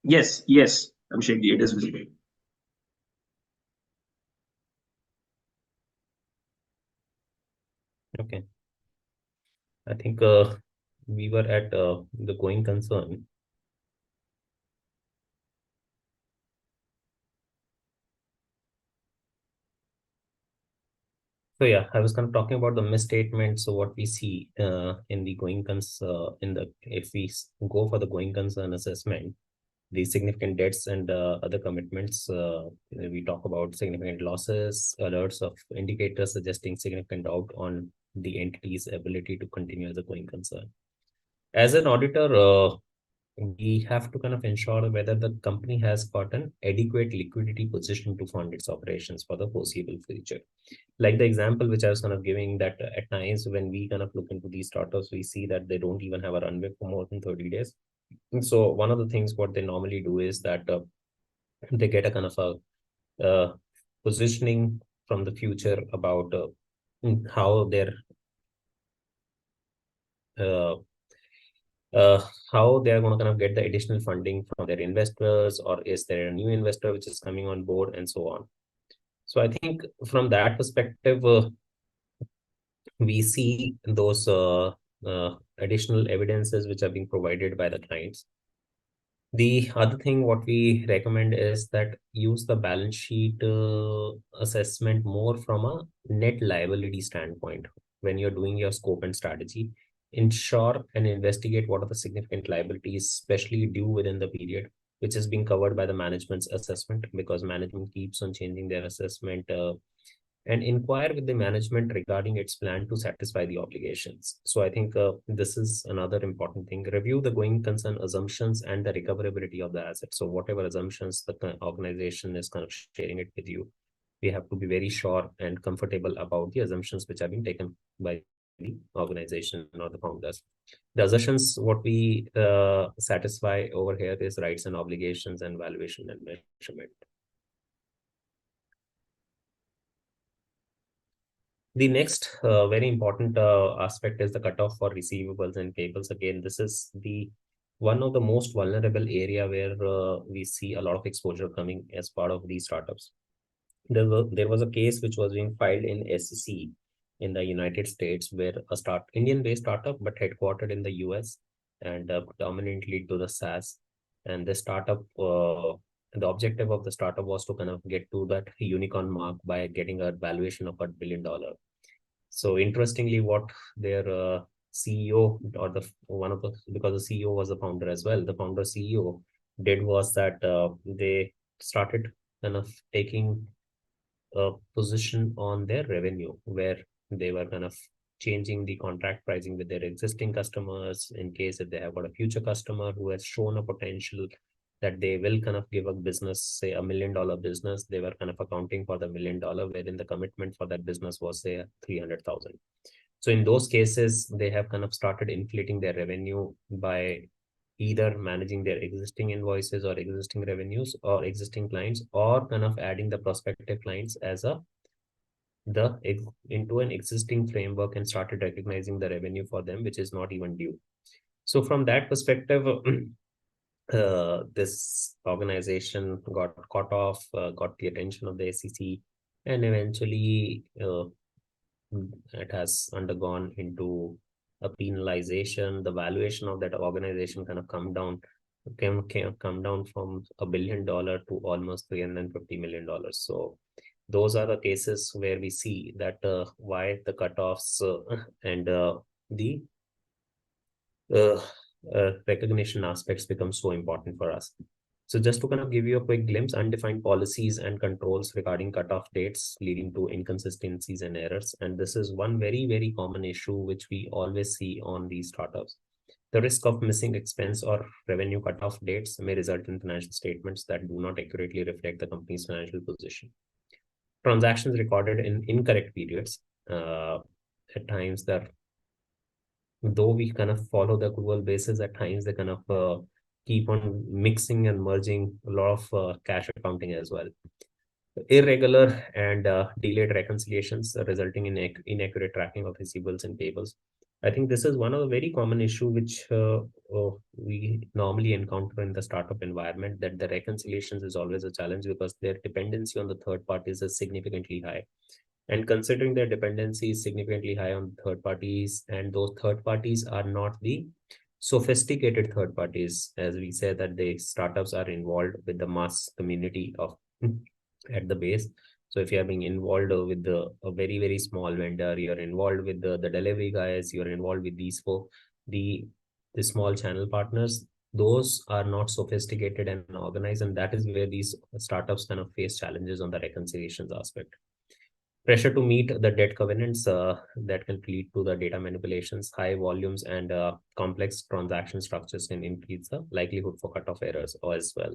Yes, Abhishek ji, it is visible. Okay. I think we were at the going concern. So yeah, I was kind of talking about the misstatement. So what we see in the going concern, if we go for the going concern assessment, the significant debts and other commitments, we talk about significant losses, alerts of indicators suggesting significant doubt on the entity's ability to continue as a going concern. As an auditor, we have to kind of ensure whether the company has got an adequate liquidity position to fund its operations for the foreseeable future. Like the example which I was kind of giving, that at times when we kind of look into these startups, we see that they don't even have a runway for more than 30 days. And so one of the things what they normally do is that they get a kind of a positioning from the future about how their uh, how they are going to kind of get the additional funding from their investors, or is there a new investor which is coming on board, and so on. So I think from that perspective, we see those additional evidences which are being provided by the clients. The other thing what we recommend is that use the balance sheet assessment more from a net liability standpoint when you're doing your scope and strategy. Ensure and investigate what are the significant liabilities, especially due within the period. which is being covered by the management's assessment, because management keeps on changing their assessment, and inquire with the management regarding its plan to satisfy the obligations. So I think this is another important thing. Review the going concern assumptions and the recoverability of the asset. So whatever assumptions the organization is kind of sharing it with you, we have to be very sure and comfortable about the assumptions which have been taken by the organization or the founders. The assumptions, what we satisfy over here is rights and obligations and valuation and measurement. The next very important aspect is the cutoff for receivables and payables. Again, this is the one of the most vulnerable area where we see a lot of exposure coming as part of these startups. There was a case which was being filed in SEC in the United States, where a Indian-based startup but headquartered in the US and predominantly to the SaaS. And the startup, the objective of the startup was to kind of get to that unicorn mark by getting a valuation of $1 billion. So interestingly, what their CEO or because the CEO was the founder as well, the founder CEO did was that they started kind of taking a position on their revenue, where they were kind of changing the contract pricing with their existing customers in case if they have got a future customer who has shown a potential that they will kind of give a business, say $1 million business, they were kind of accounting for the $1 million, wherein the commitment for that business was say 300,000. So in those cases, they have kind of started inflating their revenue by either managing their existing invoices or existing revenues or existing clients, or kind of adding the prospective clients as into an existing framework and started recognizing the revenue for them, which is not even due. So from that perspective, this organization got caught off, got the attention of the SEC, and eventually it has undergone into a penalization. The valuation of that organization kind of come down from $1 billion to almost $350 million. So those are the cases where we see that why the cutoffs and the recognition aspects become so important for us. So just to kind of give you a quick glimpse, undefined policies and controls regarding cutoff dates leading to inconsistencies and errors. And this is one very, very common issue which we always see on these startups. The risk of missing expense or revenue cutoff dates may result in financial statements that do not accurately reflect the company's financial position. Transactions recorded in incorrect periods. At times, though we kind of follow the accrual basis, at times they kind of keep on mixing and merging a lot of cash accounting as well. Irregular and delayed reconciliations resulting in inaccurate tracking of receivables and payables. I think this is one of the very common issue which we normally encounter in the startup environment, that the reconciliations is always a challenge because their dependency on the third parties is significantly high. And considering their dependency is significantly high on third parties, and those third parties are not the sophisticated third parties, as we say that the startups are involved with the mass community of at the base. So if you are being involved with a very, very small vendor, you're involved with the delivery guys, you're involved with these folks, the small channel partners, those are not sophisticated and organized, and that is where these startups kind of face challenges on the reconciliations aspect. Pressure to meet the debt covenants that can lead to the data manipulations. High volumes and complex transaction structures can increase the likelihood for cutoff errors as well.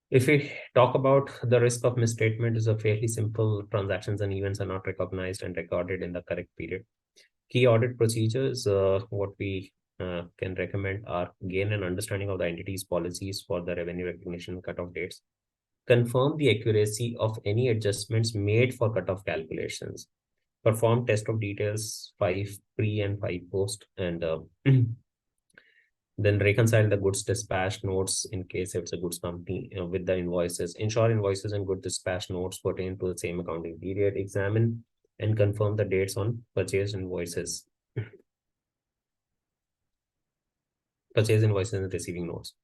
If we talk about the risk of misstatement, is a fairly simple. Transactions and events are not recognized and recorded in the correct period. Key audit procedures, what we can recommend are gain an understanding of the entity's policies for the revenue recognition cutoff dates. Confirm the accuracy of any adjustments made for cutoff calculations. Perform test of details 5 pre and 5 post, and then reconcile the goods dispatch notes in case it's a goods company with the invoices. Ensure invoices and goods dispatch notes pertain to the same accounting period. Examine and confirm the dates on purchase invoices. Purchase invoices and receiving notes.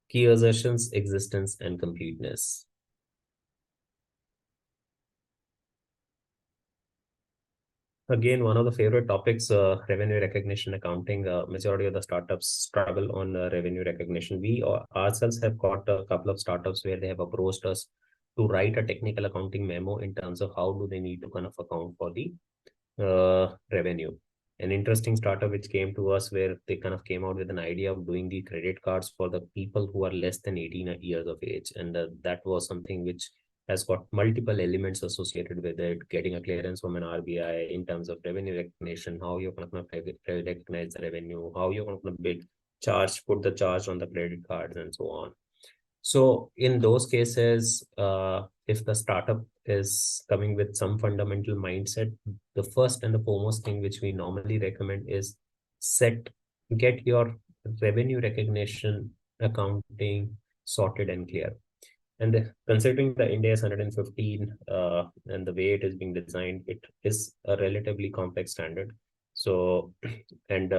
Key assertions, existence, and completeness. again, one of the favorite topics, revenue recognition accounting. Majority of the startups struggle on revenue recognition. We ourselves have got a couple of startups where they have approached us to write a technical accounting memo in terms of how do they need to kind of account for the revenue. An interesting startup which came to us where they kind of came out with an idea of doing the credit cards for the people who are less than 18 years of age. And that was something which has got multiple elements associated with it, getting a clearance from an RBI in terms of revenue recognition, how you're going to recognize the revenue, how you're going to put the charge on the credit cards and so on. So in those cases, if the startup is coming with some fundamental mindset, the first and the foremost thing which we normally recommend is get your revenue recognition accounting sorted and clear. And considering the Ind AS 115 and the way it is being designed, it is a relatively complex standard. So, and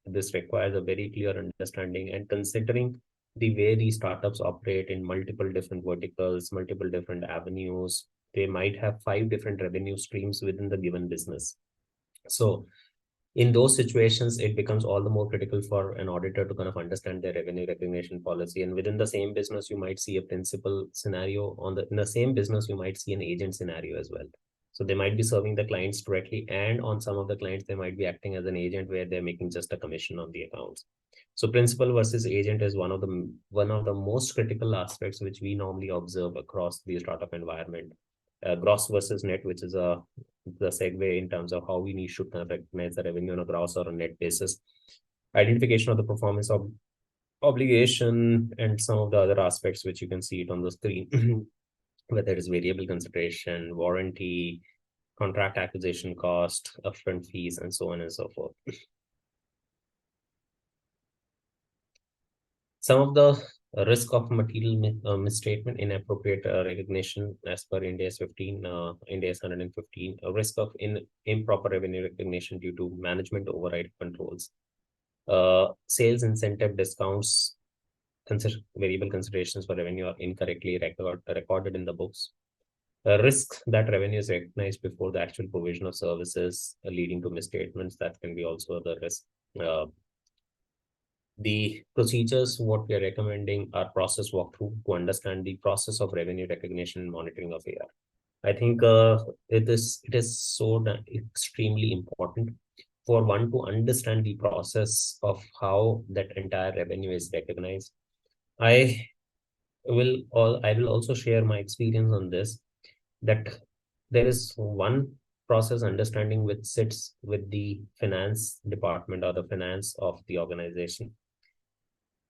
this requires a very clear understanding, and considering the way these startups operate in multiple different verticals, multiple different avenues, they might have 5 different revenue streams within the given business. So in those situations, it becomes all the more critical for an auditor to kind of understand their revenue recognition policy. And within the same business, you might see a principal scenario. In the same business, you might see an agent scenario as well. So they might be serving the clients directly, and on some of the clients, they might be acting as an agent where they're making just a commission on the accounts. So principal versus agent is one of the most critical aspects which we normally observe across the startup environment. Gross versus net, which is the segue in terms of how we should kind of recognize the revenue on a gross or a net basis. Identification of the performance of obligation and some of the other aspects which you can see it on the screen, whether it is variable consideration, warranty, contract acquisition cost, upfront fees, and so on and so forth. Some of the risk of material misstatement, inappropriate recognition as per Ind AS 15, Ind AS 115, a risk of improper revenue recognition due to management override controls, sales incentive discounts, variable considerations for revenue are incorrectly recorded in the books. A risk that revenue is recognized before the actual provision of services, leading to misstatements, that can be also the risk. The procedures, what we are recommending are process walkthrough to understand the process of revenue recognition and monitoring of AR. I think it is so extremely important for one to understand the process of how that entire revenue is recognized. I will also share my experience on this, that there is one process understanding which sits with the finance department or the finance of the organization.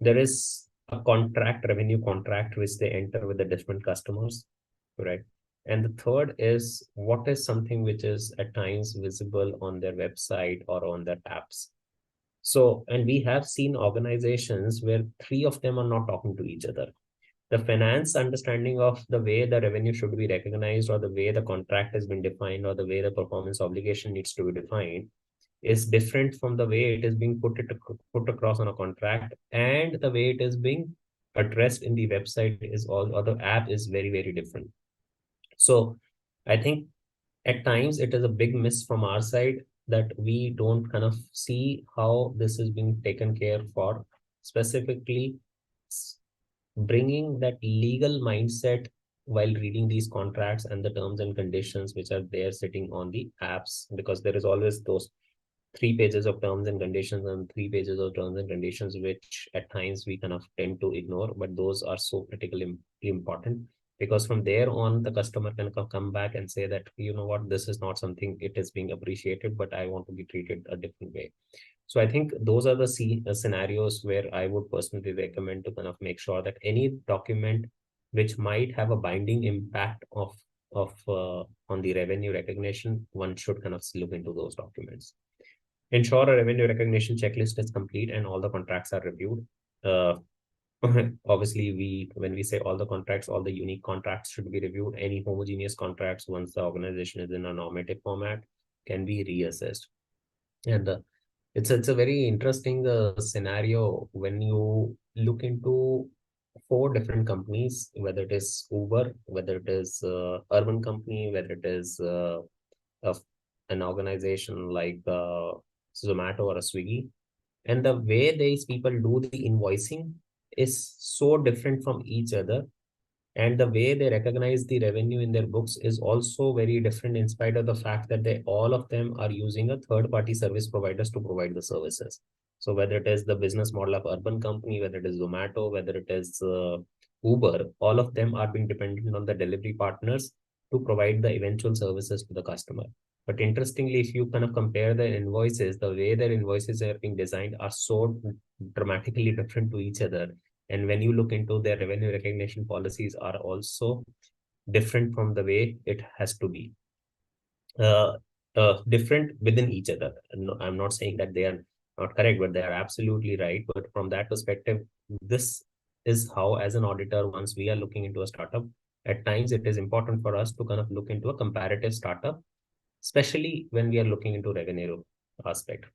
There is a revenue contract, which they enter with the different customers, right? And the third is what is something which is at times visible on their website or on their apps. So, and we have seen organizations where 3 of them are not talking to each other. The finance understanding of the way the revenue should be recognized, or the way the contract has been defined, or the way the performance obligation needs to be defined, is different from the way it is being put across on a contract, and the way it is being addressed in the website or the app is very, very different. So I think at times it is a big miss from our side that we don't kind of see how this is being taken care for, specifically bringing that legal mindset while reading these contracts and the terms and conditions which are there sitting on the apps, because there is always those 3 pages of terms and conditions and 3 pages of terms and conditions, which at times we kind of tend to ignore, but those are so critically important, because from there on, the customer can come back and say that, you know what, this is not something it is being appreciated, but I want to be treated a different way. So I think those are the scenarios where I would personally recommend to kind of make sure that any document which might have a binding impact on the revenue recognition, one should kind of look into those documents. Ensure a revenue recognition checklist is complete and all the contracts are reviewed. Obviously, when we say all the contracts, all the unique contracts should be reviewed. Any homogeneous contracts, once the organization is in a normative format, can be reassessed. And it's a very interesting scenario when you look into 4 different companies, whether it is Uber, whether it is urban company, whether it is a an organization like Zomato or a Swiggy, and the way these people do the invoicing is so different from each other, and the way they recognize the revenue in their books is also very different, in spite of the fact that they all of them are using a third party service providers to provide the services. So whether it is the business model of urban company, whether it is Zomato, whether it is Uber, all of them are being dependent on the delivery partners to provide the eventual services to the customer. But interestingly, if you kind of compare their invoices, the way their invoices are being designed are so dramatically different to each other. And when you look into their revenue recognition policies are also different from the way it has to be. Different within each other. No, I'm not saying that they are not correct, but they are absolutely right. But from that perspective, this is how, as an auditor, once we are looking into a startup, at times it is important for us to kind of look into a comparative startup, especially when we are looking into revenue aspect.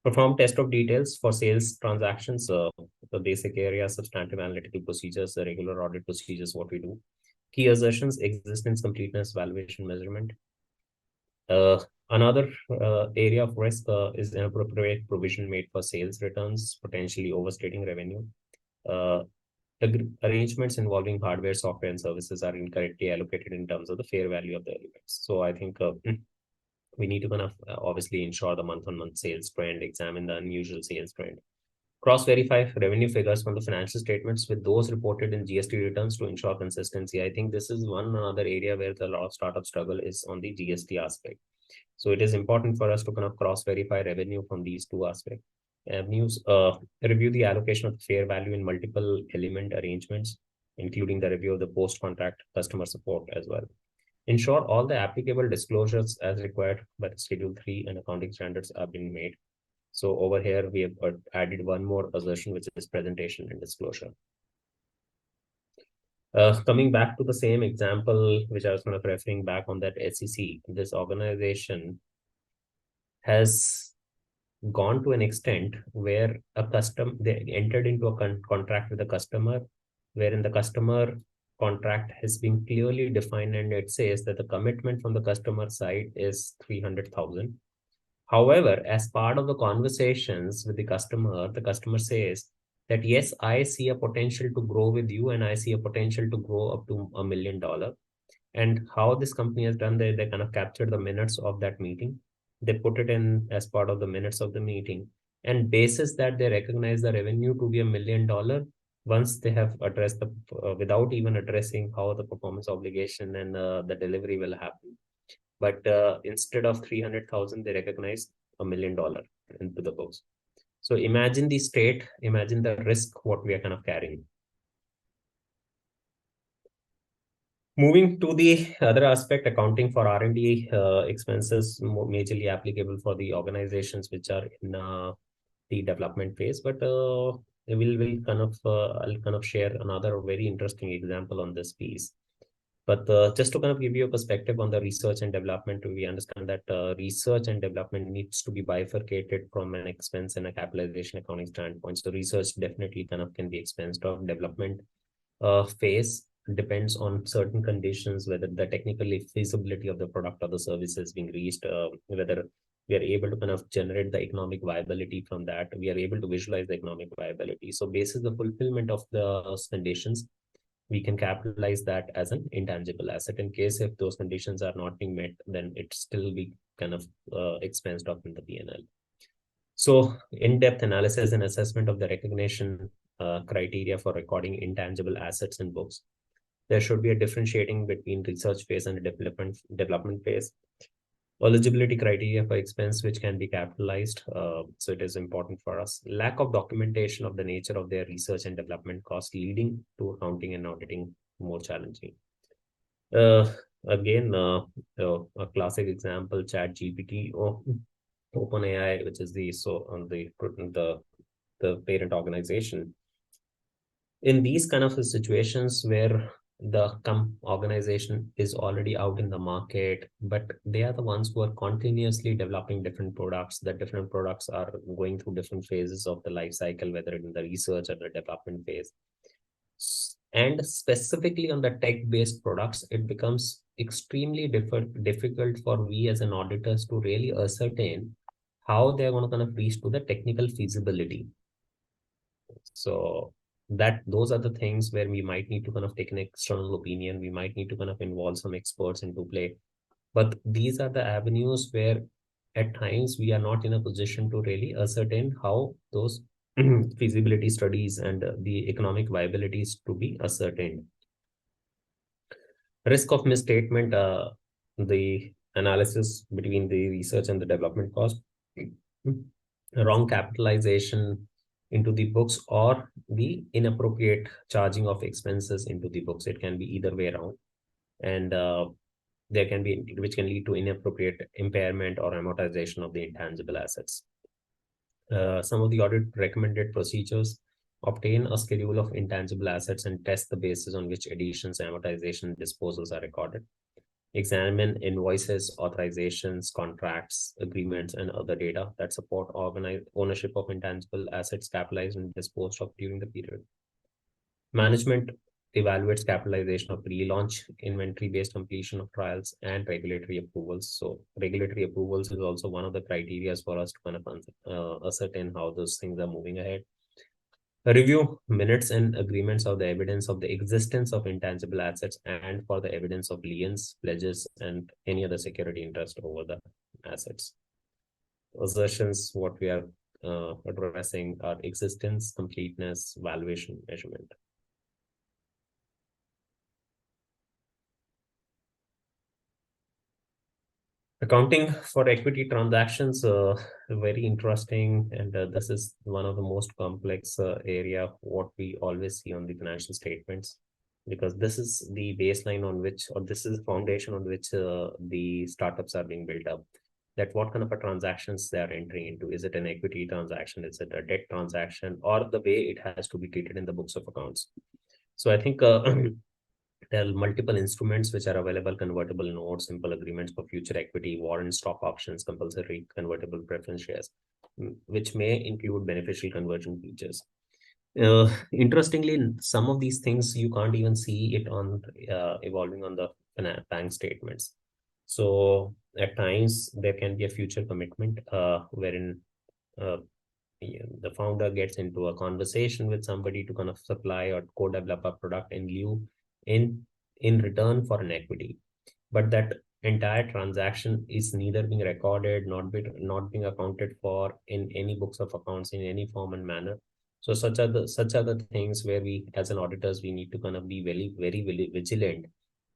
Perform test of details for sales transactions, the basic areas, substantive analytical procedures, the regular audit procedures, what we do. Key assertions, existence, completeness, valuation, measurement. Another area of risk is inappropriate provision made for sales returns, potentially overstating revenue. Arrangements involving hardware, software, and services are incorrectly allocated in terms of the fair value of the elements. So I think we need to kind of obviously ensure the month-on-month sales trend, examine the unusual sales trend. Cross-verify revenue figures from the financial statements with those reported in GST returns to ensure consistency. I think this is one another area where a lot of startup struggle is on the GST aspect. So it is important for us to kind of cross-verify revenue from these two aspects. Avenues, review the allocation of fair value in multiple element arrangements, including the review of the post-contract customer support as well. Ensure all the applicable disclosures as required by the Schedule 3 and accounting standards are being made. So over here, we have added one more assertion, which is presentation and disclosure. Coming back to the same example, which I was kind of referring back on that SEC, this organization has gone to an extent where they entered into a contract with the customer, wherein the customer contract has been clearly defined, and it says that the commitment from the customer side is 300,000. However, as part of the conversations with the customer says that, yes, I see a potential to grow with you, and I see a potential to grow up to $1 million. And how this company has done, they kind of captured the minutes of that meeting. They put it in as part of the minutes of the meeting. And basis that, they recognize the revenue to be $1 million once they have addressed the, without even addressing how the performance obligation and the delivery will happen. But instead of 300,000, they recognized $1 million into the books. So imagine the state, imagine the risk, what we are kind of carrying. Moving to the other aspect, accounting for R&D expenses, majorly applicable for the organizations which are in the development phase. But I'll kind of share another very interesting example on this piece. But just to kind of give you a perspective on the research and development, we understand that research and development needs to be bifurcated from an expense and a capitalization accounting standpoint. So research definitely kind of can be expensed off. Development phase depends on certain conditions, whether the technical feasibility of the product or the service is being reached, whether we are able to kind of generate the economic viability from that. We are able to visualize the economic viability. So basis the fulfillment of the conditions, we can capitalize that as an intangible asset. In case if those conditions are not being met, then it still be kind of expensed off in the P&L. So in-depth analysis and assessment of the recognition criteria for recording intangible assets in books. There should be a differentiating between research phase and development phase. Eligibility criteria for expense which can be capitalized. So it is important for us. Lack of documentation of the nature of their research and development costs, leading to accounting and auditing more challenging. Again, a classic example, ChatGPT or OpenAI, which is the parent organization. In these kind of situations where the organization is already out in the market, but they are the ones who are continuously developing different products. The different products are going through different phases of the life cycle, whether in the research or the development phase. And specifically on the tech-based products, it becomes extremely difficult for we as an auditors to really ascertain how they're going to kind of reach to the technical feasibility. So those are the things where we might need to kind of take an external opinion. We might need to kind of involve some experts into play. But these are the avenues where at times we are not in a position to really ascertain how those feasibility studies and the economic viability is to be ascertained. Risk of misstatement, the analysis between the research and the development cost, wrong capitalization into the books, or the inappropriate charging of expenses into the books. It can be either way around. And there can be, which can lead to inappropriate impairment or amortization of the intangible assets. Some of the audit recommended procedures: obtain a schedule of intangible assets and test the basis on which additions, amortization, disposals are recorded. Examine invoices, authorizations, contracts, agreements, and other data that support ownership of intangible assets capitalized and disposed of during the period. Management evaluates capitalization of pre-launch inventory-based completion of trials and regulatory approvals. So regulatory approvals is also one of the criteria for us to kind of ascertain how those things are moving ahead. Review minutes and agreements of the evidence of the existence of intangible assets and for the evidence of liens, pledges, and any other security interest over the assets. Assertions, what we are addressing are existence, completeness, valuation, measurement. Accounting for equity transactions, very interesting, and this is one of the most complex area what we always see on the financial statements, because this is the baseline on which, or this is the foundation on which the startups are being built up. That what kind of a transactions they are entering into? Is it an equity transaction? Is it a debt transaction? Or the way it has to be treated in the books of accounts? So I think there are multiple instruments which are available: convertible notes, simple agreements for future equity, warrants, stock options, compulsory convertible preference shares, which may include beneficial conversion features. Interestingly, some of these things you can't even see it on evolving on the bank statements. So at times there can be a future commitment wherein the founder gets into a conversation with somebody to kind of supply or co-develop a product in lieu in return for an equity, but that entire transaction is neither being recorded, not being accounted for in any books of accounts in any form and manner. So such are the things where we as an auditors we need to kind of be very vigilant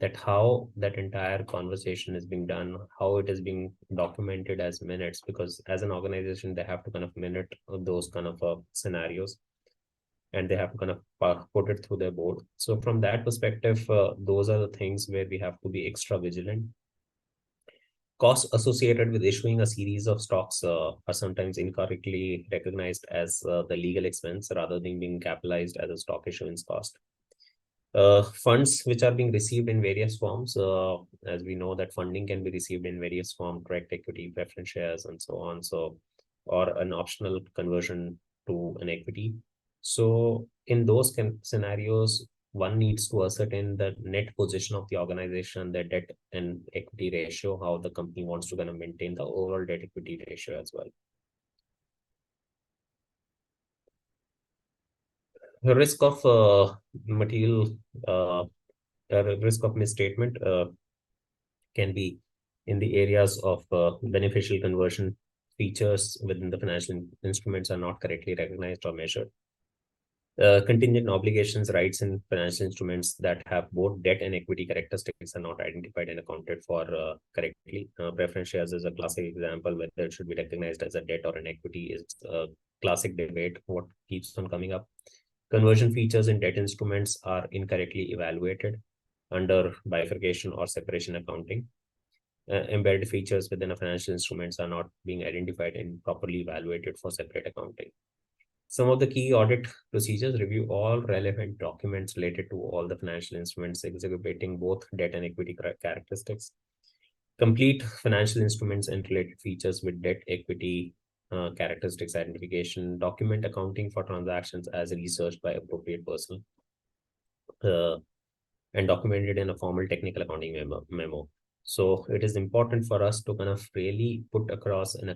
that how that entire conversation is being done, how it is being documented as minutes, because as an organization they have to kind of minute those kind of scenarios, and they have to kind of put it through their board. So from that perspective, those are the things where we have to be extra vigilant. Costs associated with issuing a series of stocks are sometimes incorrectly recognized as the legal expense rather than being capitalized as a stock issuance cost. Funds which are being received in various forms, as we know that funding can be received in various forms: direct equity, preference shares, and so on. So, or an optional conversion to an equity. So in those scenarios, one needs to ascertain the net position of the organization, the debt and equity ratio, how the company wants to kind of maintain the overall debt equity ratio as well. The risk of risk of misstatement can be in the areas of beneficial conversion features within the financial instruments are not correctly recognized or measured. Contingent obligations, rights in financial instruments that have both debt and equity characteristics are not identified and accounted for correctly. Preference shares is a classic example. Whether it should be recognized as a debt or an equity is a classic debate what keeps on coming up. Conversion features in debt instruments are incorrectly evaluated under bifurcation or separation accounting. Embedded features within a financial instruments are not being identified and properly evaluated for separate accounting. Some of the key audit procedures: review all relevant documents related to all the financial instruments exhibiting both debt and equity characteristics. Complete financial instruments and related features with debt equity characteristics identification. Document accounting for transactions as researched by appropriate person. and documented in a formal technical accounting memo. So it is important for us to kind of really put across an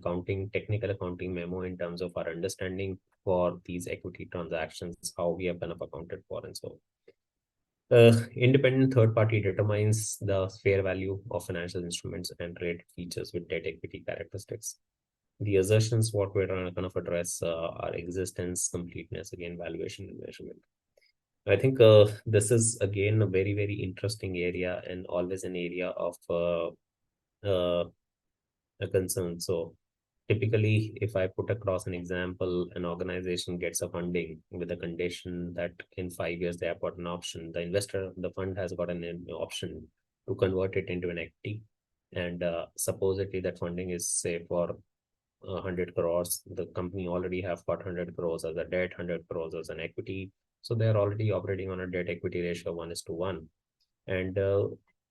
technical accounting memo in terms of our understanding for these equity transactions, how we have kind of accounted for and so. Independent third party determines the fair value of financial instruments and rate features with debt equity characteristics. The assertions what we're going to kind of address are existence, completeness, again, valuation and measurement. I think this is again a very, very interesting area and always an area of a concern. So typically, if I put across an example, an organization gets a funding with a condition that in 5 years they have got an option. The investor, the fund has got an option to convert it into an equity. And supposedly that funding is say for 100 crores. The company already have got 100 crores as a debt, 100 crores as an equity. So they're already operating on a debt equity ratio 1:1. And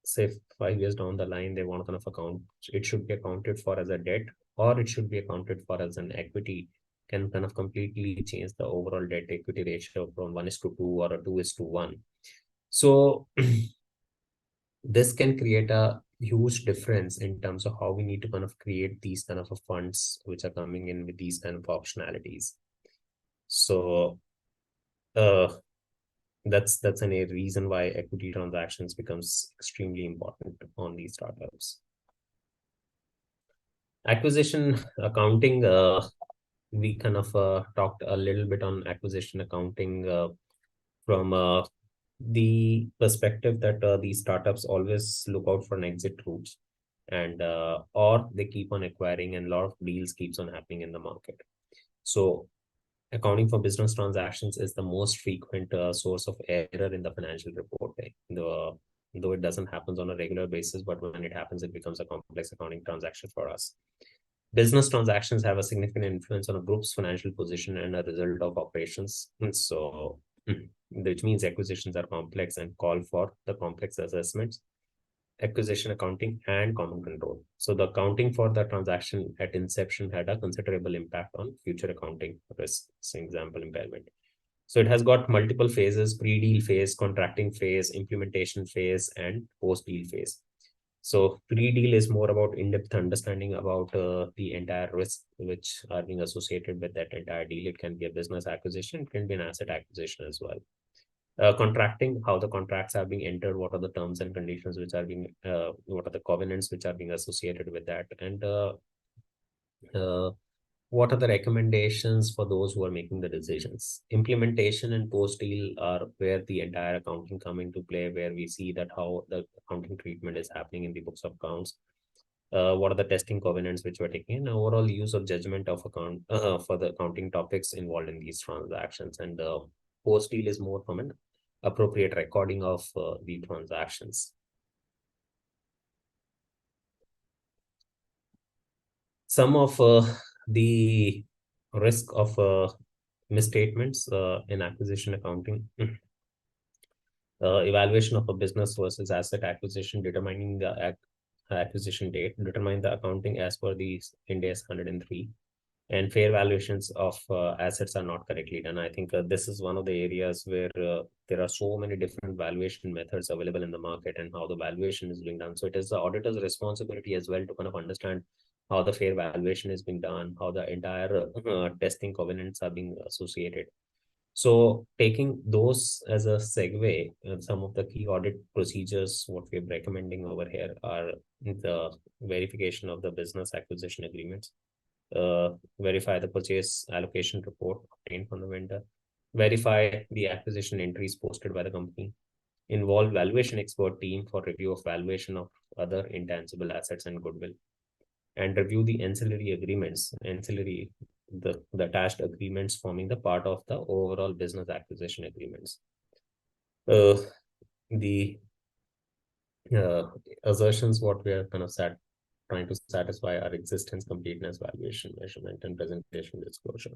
say 5 years down the line, they want to kind of account, it should be accounted for as a debt or it should be accounted for as an equity, can kind of completely change the overall debt equity ratio from 1:2 or a 2:1. So this can create a huge difference in terms of how we need to kind of create these kind of funds which are coming in with these kind of optionalities. So that's a reason why equity transactions becomes extremely important on these startups. Acquisition accounting, we kind of talked a little bit on acquisition accounting from the perspective that these startups always look out for an exit routes, and or they keep on acquiring and a lot of deals keeps on happening in the market. So accounting for business transactions is the most frequent source of error in the financial reporting, though it doesn't happen on a regular basis, but when it happens, it becomes a complex accounting transaction for us. Business transactions have a significant influence on a group's financial position and a result of operations. And so, which means acquisitions are complex and call for the complex assessments, acquisition accounting, and common control. So the accounting for the transaction at inception had a considerable impact on future accounting risks, for example, impairment. So it has got multiple phases: pre-deal phase, contracting phase, implementation phase, and post-deal phase. So pre-deal is more about in-depth understanding about the entire risk which are being associated with that entire deal. It can be a business acquisition, it can be an asset acquisition as well. Contracting, how the contracts are being entered, what are the terms and conditions which are being, what are the covenants which are being associated with that, and what are the recommendations for those who are making the decisions. Implementation and post-deal are where the entire accounting come into play, where we see that how the accounting treatment is happening in the books of accounts. What are the testing covenants which were taken, and overall use of judgment of account for the accounting topics involved in these transactions. And post-deal is more from an appropriate recording of the transactions. Some of the risk of misstatements in acquisition accounting. Evaluation of a business versus asset acquisition, determining the acquisition date, determine the accounting as per the Ind AS 103, and fair valuations of assets are not correctly done. I think this is one of the areas where there are so many different valuation methods available in the market and how the valuation is being done. So it is the auditor's responsibility as well to kind of understand how the fair valuation is being done, how the entire testing covenants are being associated. So taking those as a segue, some of the key audit procedures, what we're recommending over here are the verification of the business acquisition agreements, verify the purchase allocation report obtained from the vendor, verify the acquisition entries posted by the company, involve valuation expert team for review of valuation of other intangible assets and goodwill, and review the ancillary agreements, the attached agreements forming the part of the overall business acquisition agreements. The assertions what we are kind of trying to satisfy are existence, completeness, valuation, measurement, and presentation disclosure.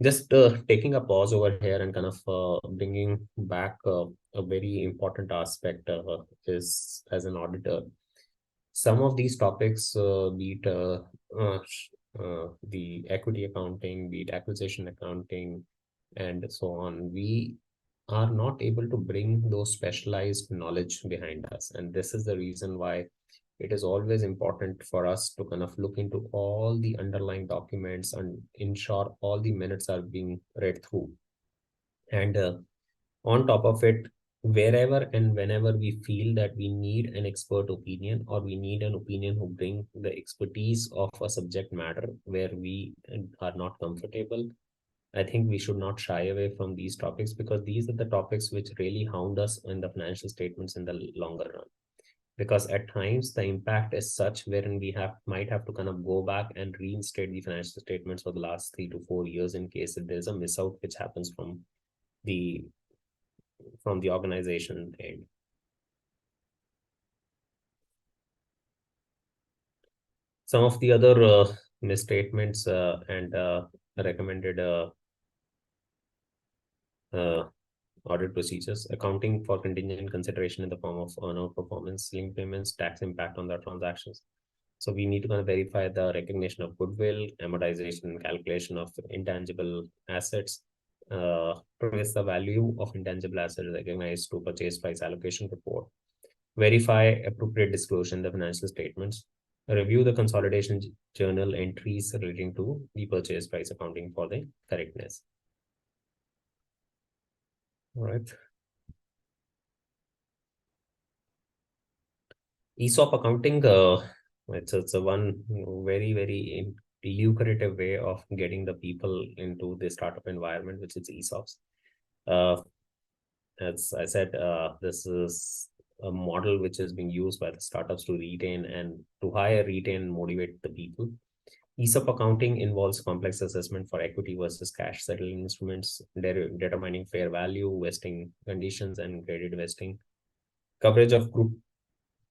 Just taking a pause over here and kind of bringing back a very important aspect is as an auditor. Some of these topics, be it the equity accounting, be it acquisition accounting, and so on, we are not able to bring those specialized knowledge behind us. And this is the reason why it is always important for us to kind of look into all the underlying documents and ensure all the minutes are being read through. And on top of it, wherever and whenever we feel that we need an expert opinion, or we need an opinion who bring the expertise of a subject matter where we are not comfortable, I think we should not shy away from these topics, because these are the topics which really hound us in the financial statements in the longer run. Because at times the impact is such wherein we might have to kind of go back and reinstate the financial statements for the last 3 to 4 years in case if there's a miss out which happens the the organization end. Some of the other misstatements and recommended audit procedures: accounting for contingent consideration in the form of earnout performance linked payments, tax impact on the transactions. So we need to kind of verify the recognition of goodwill, amortization, and calculation of intangible assets, trace the value of intangible assets recognized to purchase price allocation report, verify appropriate disclosure in the financial statements, review the consolidation journal entries relating to the purchase price accounting for the correctness. All right. ESOP accounting, it's a one very lucrative way of getting the people into the startup environment, which is ESOPs. As I said, this is a model which is being used by the startups to retain and to hire, retain, motivate the people. ESOP accounting involves complex assessment for equity versus cash settling instruments, determining fair value, vesting conditions, and credit vesting, coverage of group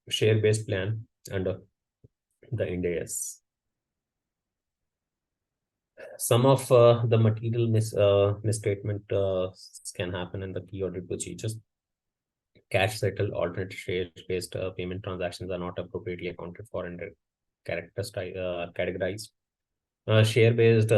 share-based plan under the Ind AS. Some of the material misstatement can happen in the key audit procedures. Cash settled alternate share-based payment transactions are not appropriately accounted for and categorized. Share-based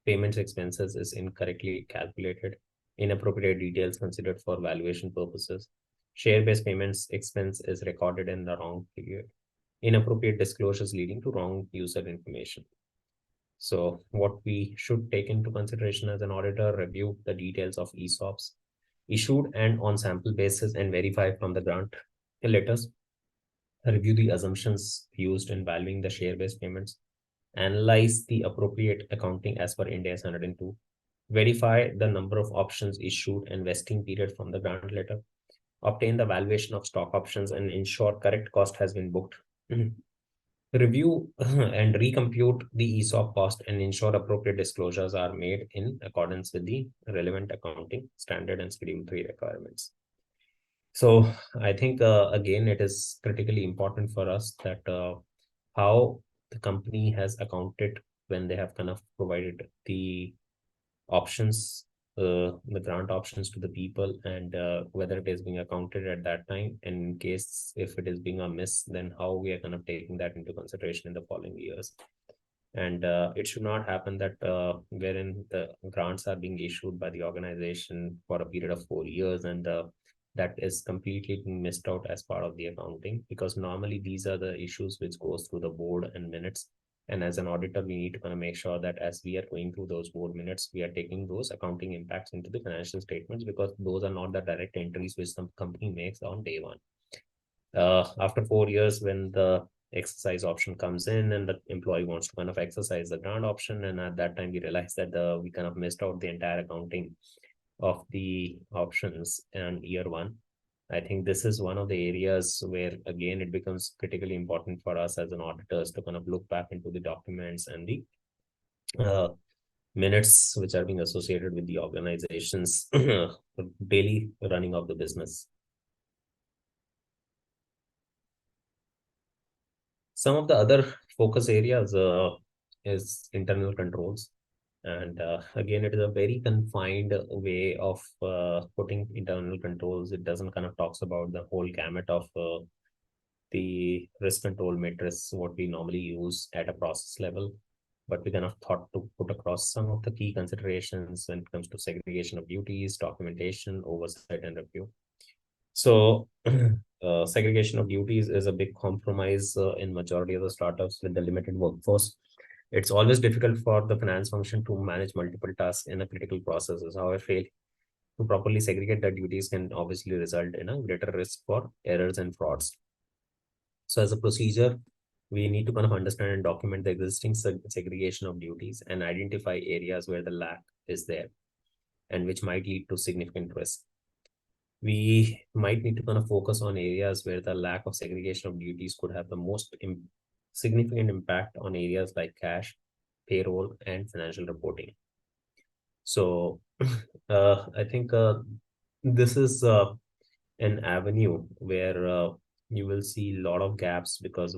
payments expenses is incorrectly calculated. Inappropriate details considered for valuation purposes. Share-based payments expense is recorded in the wrong period. Inappropriate disclosures leading to wrong user information. So what we should take into consideration as an auditor: review the details of ESOPs issued and on sample basis and verify from the grant letters. Review the assumptions used in valuing the share-based payments. Analyze the appropriate accounting as per Ind AS 102. Verify the number of options issued and vesting period from the grant letter. Obtain the valuation of stock options and ensure correct cost has been booked. Review and recompute the ESOP cost and ensure appropriate disclosures are made in accordance with the relevant accounting standard and Schedule 3 requirements. So I think, again, it is critically important for us that how the company has accounted when they have kind of provided the options, the grant options to the people, and whether it is being accounted at that time, and in case if it is being a miss, then how we are kind of taking that into consideration in the following years. And it should not happen that wherein the grants are being issued by the organization for a period of 4 years, and that is completely being missed out as part of the accounting, because normally these are the issues which goes through the board and minutes. And as an auditor, we need to kind of make sure that as we are going through those board minutes, we are taking those accounting impacts into the financial statements, because those are not the direct entries which the company makes on day one. After 4 years, when the exercise option comes in and the employee wants to kind of exercise the grant option, and at that time we realize that we kind of missed out the entire accounting of the options in year one. I think this is one of the areas where, again, it becomes critically important for us as an auditors to kind of look back into the documents and the minutes which are being associated with the organization's daily running of the business. Some of the other focus areas is internal controls. And again, it is a very confined way of putting internal controls. It doesn't kind of talks about the whole gamut of the risk control matrix, what we normally use at a process level. but we kind of thought to put across some of the key considerations when it comes to segregation of duties, documentation, oversight, and review. So segregation of duties is a big compromise in majority of the startups with the limited workforce. It's always difficult for the finance function to manage multiple tasks in a critical processes. However, fail to properly segregate the duties can obviously result in a greater risk for errors and frauds. So as a procedure, we need to kind of understand and document the existing segregation of duties and identify areas where the lack is there and which might lead to significant risk. We might need to kind of focus on areas where the lack of segregation of duties could have the most significant impact on areas like cash, payroll, and financial reporting. So I think this is an avenue where you will see a lot of gaps because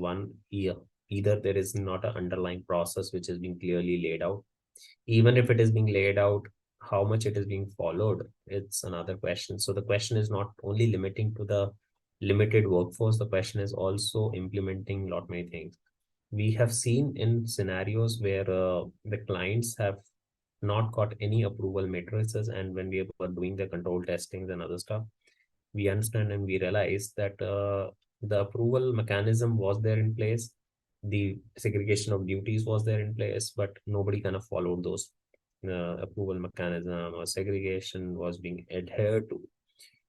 either there is not an underlying process which is being clearly laid out. Even if it is being laid out, how much it is being followed, it's another question. So the question is not only limiting to the limited workforce, the question is also implementing a lot many things. We have seen in scenarios where the clients have not got any approval matrices, and when we were doing the control testings and other stuff, we understand and we realize that the approval mechanism was there in place, the segregation of duties was there in place, but nobody kind of followed those approval mechanism or segregation was being adhered to.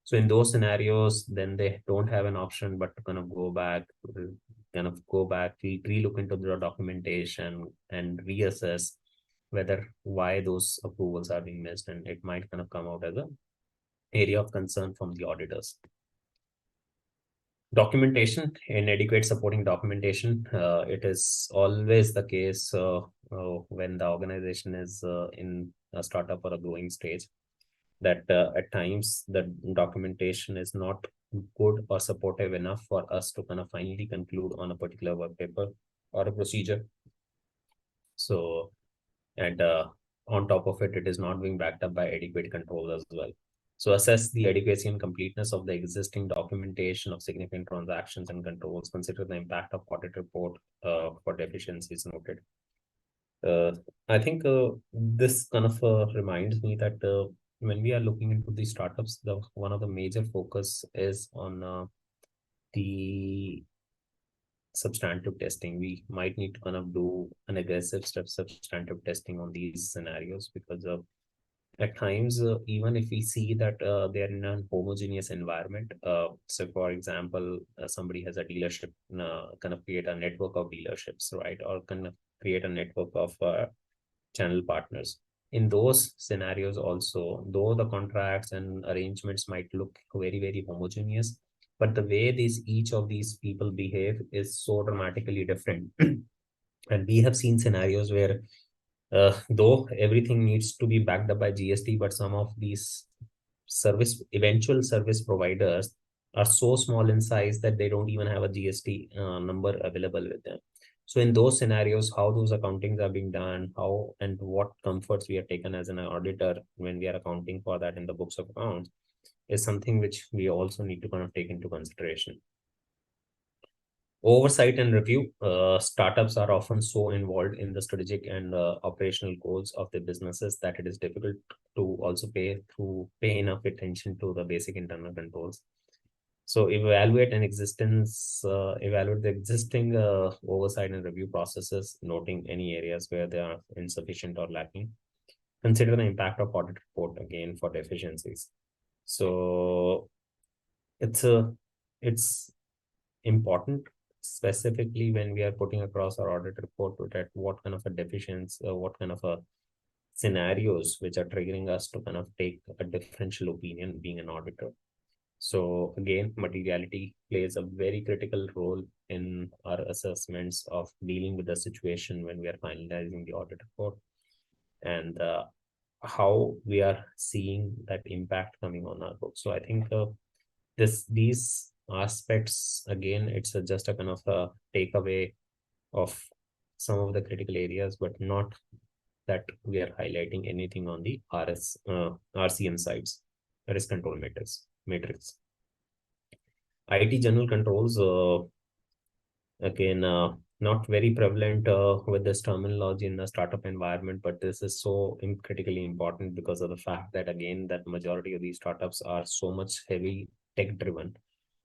So in those scenarios, then they don't have an option but to kind of go back, re-look into the documentation and reassess whether why those approvals are being missed, and it might kind of come out as a area of concern from the auditors. Documentation, inadequate supporting documentation. It is always the case when the organization is in a startup or a growing stage, that at times the documentation is not good or supportive enough for us to kind of finally conclude on a particular work paper or a procedure. So, and on top of it, it is not being backed up by adequate controls as well. So assess the adequacy and completeness of the existing documentation of significant transactions and controls. Consider the impact of audit report for deficiencies noted. I think this kind of reminds me that when we are looking into these startups, one of the major focus is on the substantive testing. We might need to kind of do an aggressive substantive testing on these scenarios because at times, even if we see that they are in an homogeneous environment, so for example, somebody has a dealership, kind of create a network of dealerships, right? Or kind of create a network of channel partners. In those scenarios also, though the contracts and arrangements might look very, very homogeneous, but the way each of these people behave is so dramatically different. And we have seen scenarios where though everything needs to be backed up by GST, but some of these eventual service providers are so small in size that they don't even have a GST number available with them. So in those scenarios, how those accountings are being done, how and what comforts we have taken as an auditor when we are accounting for that in the books of accounts is something which we also need to kind of take into consideration. Oversight and review. Startups are often so involved in the strategic and operational goals of the businesses that it is difficult to also pay enough attention to the basic internal controls. So evaluate the existing oversight and review processes, noting any areas where they are insufficient or lacking. Consider the impact of audit report again for deficiencies. So it's important, specifically when we are putting across our audit report, at what kind of a deficiency, what kind of a scenarios which are triggering us to kind of take a differential opinion being an auditor. So again, materiality plays a very critical role in our assessments of dealing with the situation when we are finalizing the audit report, and how we are seeing that impact coming on our books. So I think these aspects, again, it's just a kind of a takeaway of some of the critical areas, but not that we are highlighting anything on the RCM sides, risk control matrix. IT general controls, again, not very prevalent with this terminology in the startup environment, but this is so critically important because of the fact that, again, that majority of these startups are so much heavy tech driven.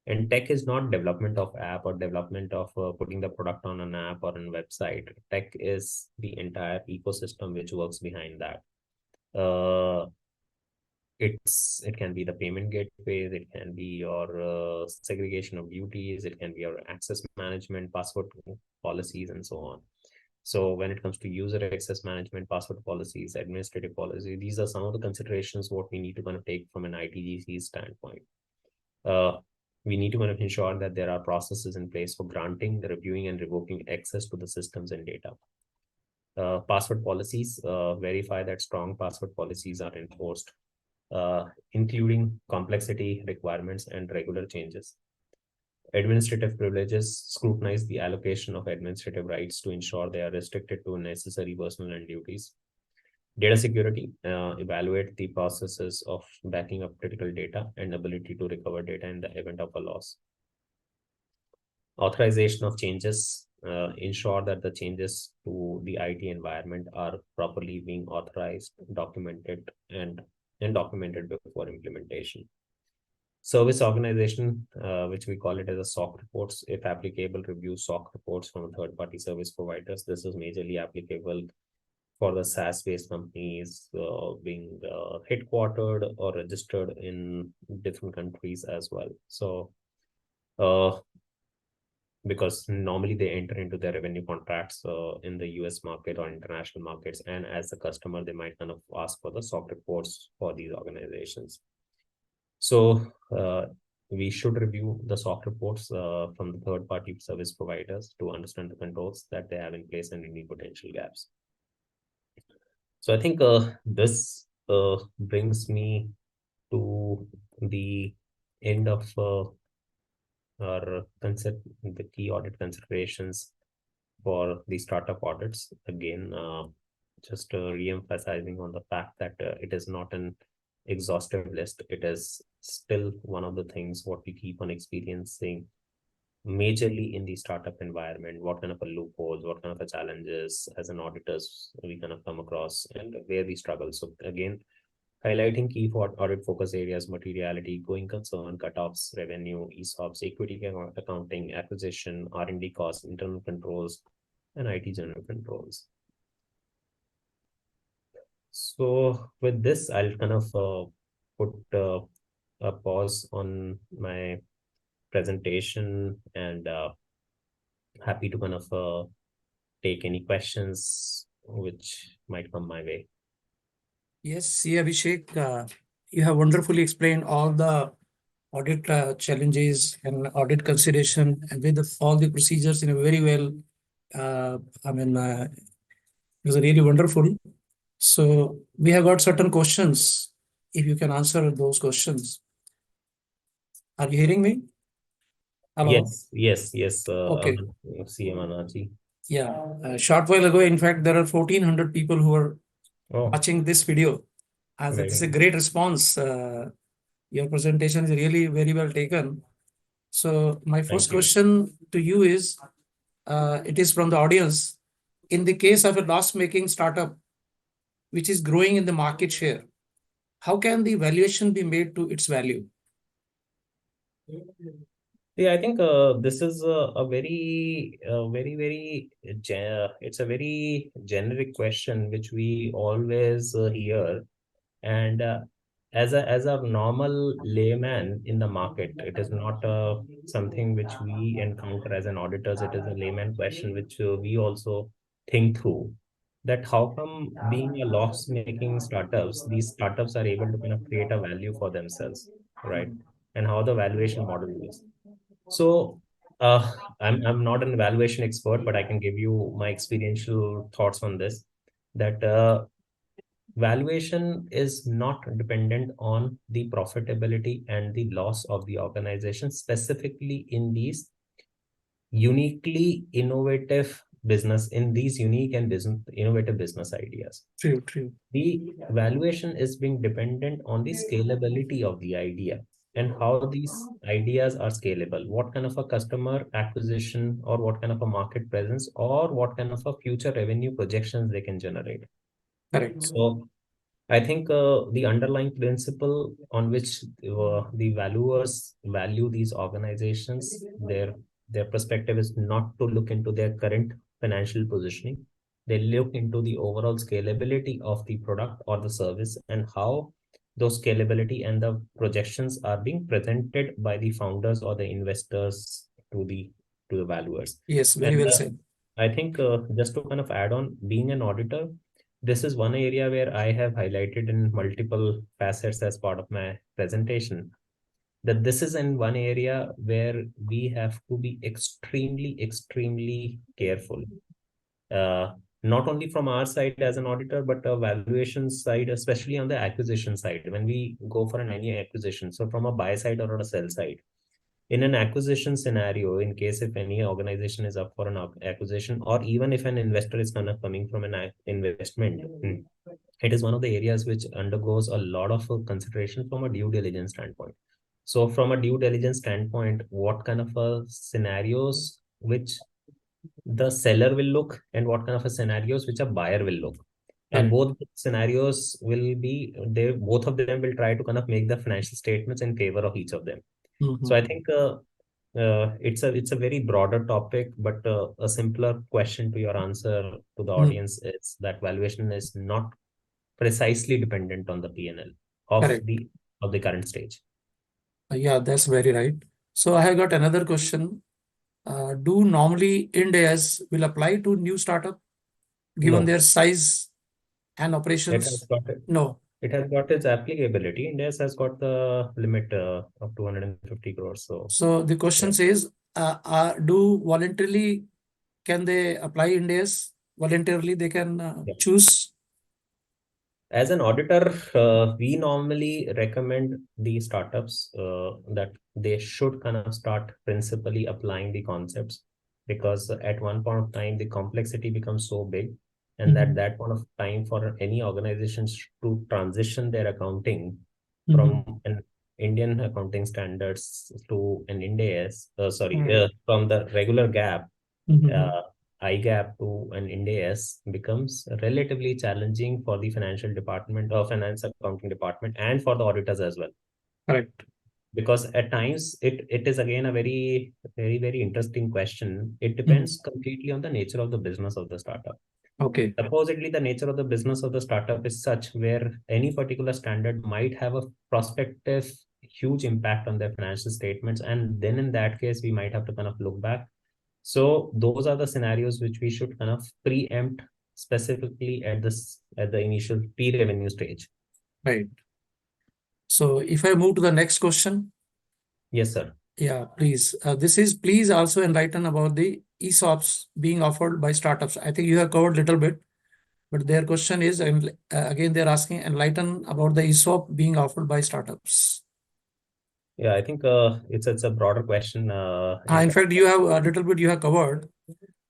And tech is not development of app or development of putting the product on an app or a website. Tech is the entire ecosystem which works behind that. It can be the payment gateways, it can be your segregation of duties, it can be your access management, password policies, and so on. So when it comes to user access management, password policies, administrative policy, these are some of the considerations what we need to kind of take from an ITGC standpoint. We need to kind of ensure that there are processes in place for granting, reviewing, and revoking access to the systems and data. Password policies, verify that strong password policies are enforced, including complexity requirements and regular changes. Administrative privileges, scrutinize the allocation of administrative rights to ensure they are restricted to necessary personal and duties. Data security, evaluate the processes of backing up critical data and ability to recover data in the event of a loss. Authorization of changes, ensure that the changes to the IT environment are properly being authorized, documented, and documented before implementation. Service organization, which we call it as a SOC reports, if applicable, review SOC reports from third-party service providers. This is majorly applicable for the SaaS-based companies being headquartered or registered in different countries as well. So, because normally they enter into their revenue contracts in the US market or international markets, and as a customer, they might kind of ask for the SOC reports for these organizations. So we should review the SOC reports from the third-party service providers to understand the controls that they have in place and any potential gaps. So I think this brings me to the end of our the key audit considerations for the startup audits. Again, just re-emphasizing on the fact that it is not an exhaustive list. It is still one of the things what we keep on experiencing majorly in the startup environment. What kind of a loopholes, what kind of a challenges as an auditors we kind of come across, and where we struggle. So again, highlighting key for audit focus areas: materiality, going concern, cutoffs, revenue, ESOPs, equity accounting, acquisition, R&D costs, internal controls, and IT general controls. So with this, I'll kind of put a pause on my presentation, and happy to kind of take any questions which might come my way. Yes, C. Abhishek, you have wonderfully explained all the audit challenges and audit consideration, and with all the procedures in a very well. It was really wonderful. So we have got certain questions. If you can answer those questions. Are you hearing me? Hello? Yes. Okay. CM Anaji. Yeah. A short while ago, in fact, there are 1,400 people who are watching this video. As it is a great response. Your presentation is really very well taken. So my first question to you is, it is from the audience. In the case of a loss-making startup, which is growing in the market share, how can the valuation be made to its value? Yeah, I think this is a very, it's a very generic question which we always hear, and as a normal layman in the market, it is not something which we encounter as an auditors. It is a layman question which we also think through. That how come being a loss-making startups, these startups are able to kind of create a value for themselves, right? And how the valuation model is. So I'm not an evaluation expert, but I can give you my experiential thoughts on this. That valuation is not dependent on the profitability and the loss of the organization, specifically in these uniquely innovative business, in these unique and innovative business ideas. True. The valuation is being dependent on the scalability of the idea. and how these ideas are scalable. What kind of a customer acquisition or what kind of a market presence or what kind of a future revenue projections they can generate. Correct. So I think the underlying principle on which the valuers value these organizations, their perspective is not to look into their current financial positioning. They look into the overall scalability of the product or the service and how those scalability and the projections are being presented by the founders or the investors to the valuers. Yes, very And well said. I think just to kind of add on, being an auditor, this is one area where I have highlighted in multiple facets as part of my presentation, that this is in one area where we have to be extremely, extremely careful. Not only from our side as an auditor, but a valuation side, especially on the acquisition side, when we go for any acquisition. So from a buy side or a sell side, in an acquisition scenario, in case if any organization is up for an acquisition, or even if an investor is kind of coming from an investment, it is one of the areas which undergoes a lot of consideration from a due diligence standpoint. So from a due diligence standpoint, what kind of scenarios which the seller will look and what kind of scenarios which a buyer will look. And both scenarios will be, they both of them will try to kind of make the financial statements in favor of each of them. So I think it's a very broader topic, but a simpler question to your answer to the audience is that valuation is not precisely dependent on the P&L of Correct. the current stage. Yeah, that's very right. So I have got another question. Do normally Ind AS will apply to new startup given No. their size and It operations? has got it. No. It has got its applicability. India has got the limit of 250 crores. So the question says, do voluntarily can they apply Ind AS? Voluntarily they can Yeah. choose? As an auditor, we normally recommend the startups that they should kind of start principally applying the concepts, because at one point of time the complexity becomes so big, and at that point of time for any organizations to transition their accounting from an Indian accounting standards to an Ind AS, from the regular GAAP, IGAP to an Ind AS becomes relatively challenging for the financial department or finance accounting department and for the auditors as well. Correct. Because at times it is again a very, very, very interesting question. It depends completely on the nature of the business of the startup. Okay. Supposedly, the nature of the business of the startup is such where any particular standard might have a prospective huge impact on their financial statements. And then in that case, we might have to kind of look back. So those are the scenarios which we should kind of preempt specifically at the initial pre-revenue stage. Right. So if I move to the next question. Yes, sir. Yeah, please. This is please also enlighten about the ESOPs being offered by startups. I think you have covered a little bit, but their question is, again, they're asking enlighten about the ESOP being offered by startups. Yeah, I think it's a broader question. In fact, you have a little bit you have covered.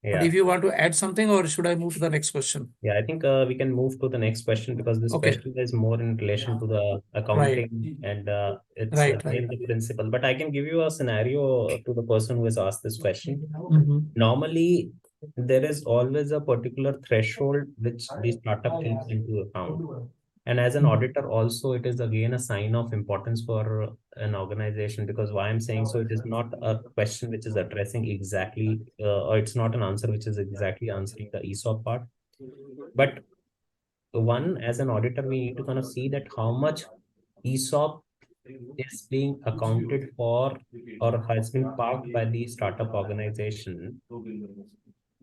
Yeah. But if you want to add something, or should I move to the next question? Yeah, I think we can move to the next question, because this question is more in relation to the accounting and it's again the principle. But I can give you a scenario to the person who has asked this question. Normally, there is always a particular threshold which the startup takes into account. And as an auditor also, it is again a sign of importance for an organization, because why I'm saying so, it is not a question which is addressing exactly, or it's not an answer which is exactly answering the ESOP part. But one, as an auditor, we need to kind of see that how much ESOP is being accounted for or has been parked by the startup organization,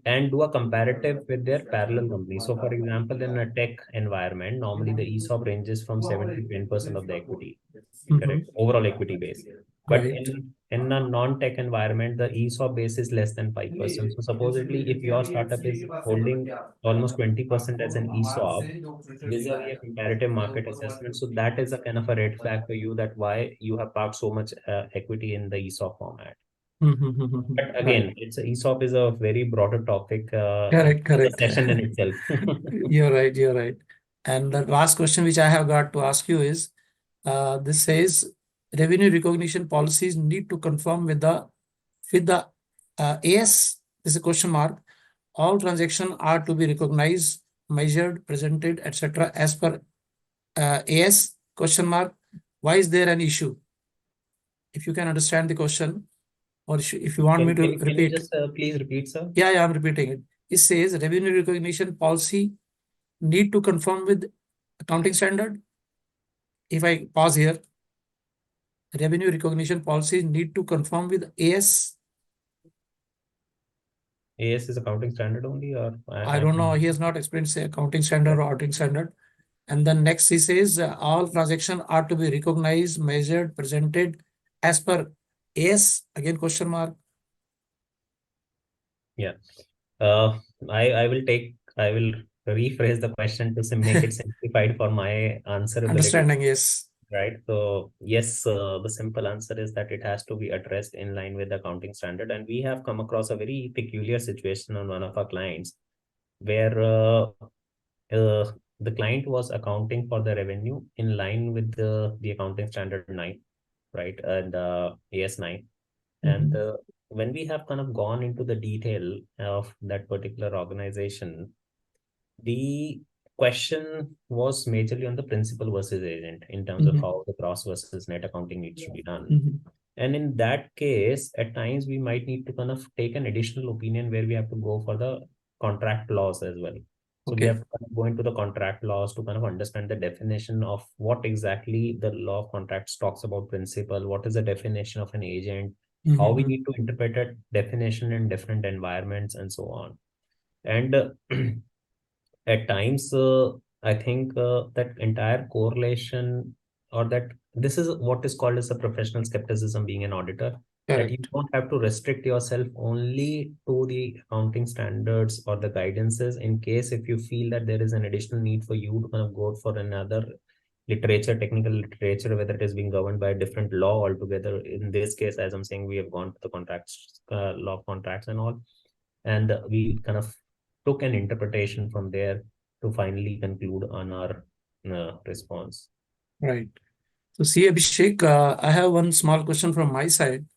and do a comparative with their parallel companies. So, for example, in a tech environment, normally the ESOP ranges from 7 to 10% of the equity, correct? Overall equity base. But in a non-tech environment, the ESOP base is less than 5%. So supposedly, if your startup is holding almost 20% as an ESOP, vis-a-vis a comparative market assessment, so that is a kind of a red flag for you, that why you have parked so much equity in the ESOP format. But again, ESOP is a very broader topic. Correct. A session in itself. You're right. And the last question which I have got to ask you is, this says, revenue recognition policies need to conform with the AS. This is a question mark. All transactions are to be recognized, measured, presented, etc. as per AS, question mark. Why is there an issue? If you can understand the question, or if you want me to Can you repeat. just please repeat, sir? Yeah, I'm repeating it. It says revenue recognition policy need to conform with accounting standard. If I pause here, revenue recognition policies need to conform with AS. AS is accounting standard only, or I don't know. He has not explained say accounting standard or auditing standard. And then next he says all transactions are to be recognized, measured, presented as per AS. Again, question mark. Yeah. I will rephrase the question to make it simplified for my answerability. Understanding, yes. Right. So yes, the simple answer is that it has to be addressed in line with the accounting standard. And we have come across a very peculiar situation on one of our clients where the client was accounting for the revenue in line with the accounting standard 9, right? And AS 9. And when we have kind of gone into the detail of that particular organization, the question was majorly on the principal versus agent in terms of how the gross versus net accounting needs to be done. And in that case, at times we might need to kind of take an additional opinion where we have to go for the contract laws as well. So we have to kind of go into the contract laws to kind of understand the definition of what exactly the law of contracts talks about principal, what is the definition of an agent, how we need to interpret that definition in different environments and so on. And at times, I think that entire correlation or that this is what is called as a professional skepticism being an auditor. That you don't have to restrict yourself only to the accounting standards or the guidances in case if you feel that there is an additional need for you to kind of go for another literature, technical literature, whether it is being governed by a different law altogether. In this case, as I'm saying, we have gone to the contracts, law of contracts and all, and we kind of took an interpretation from there to finally conclude on our response. Right. So see, Abhishek, I have one small question from my side.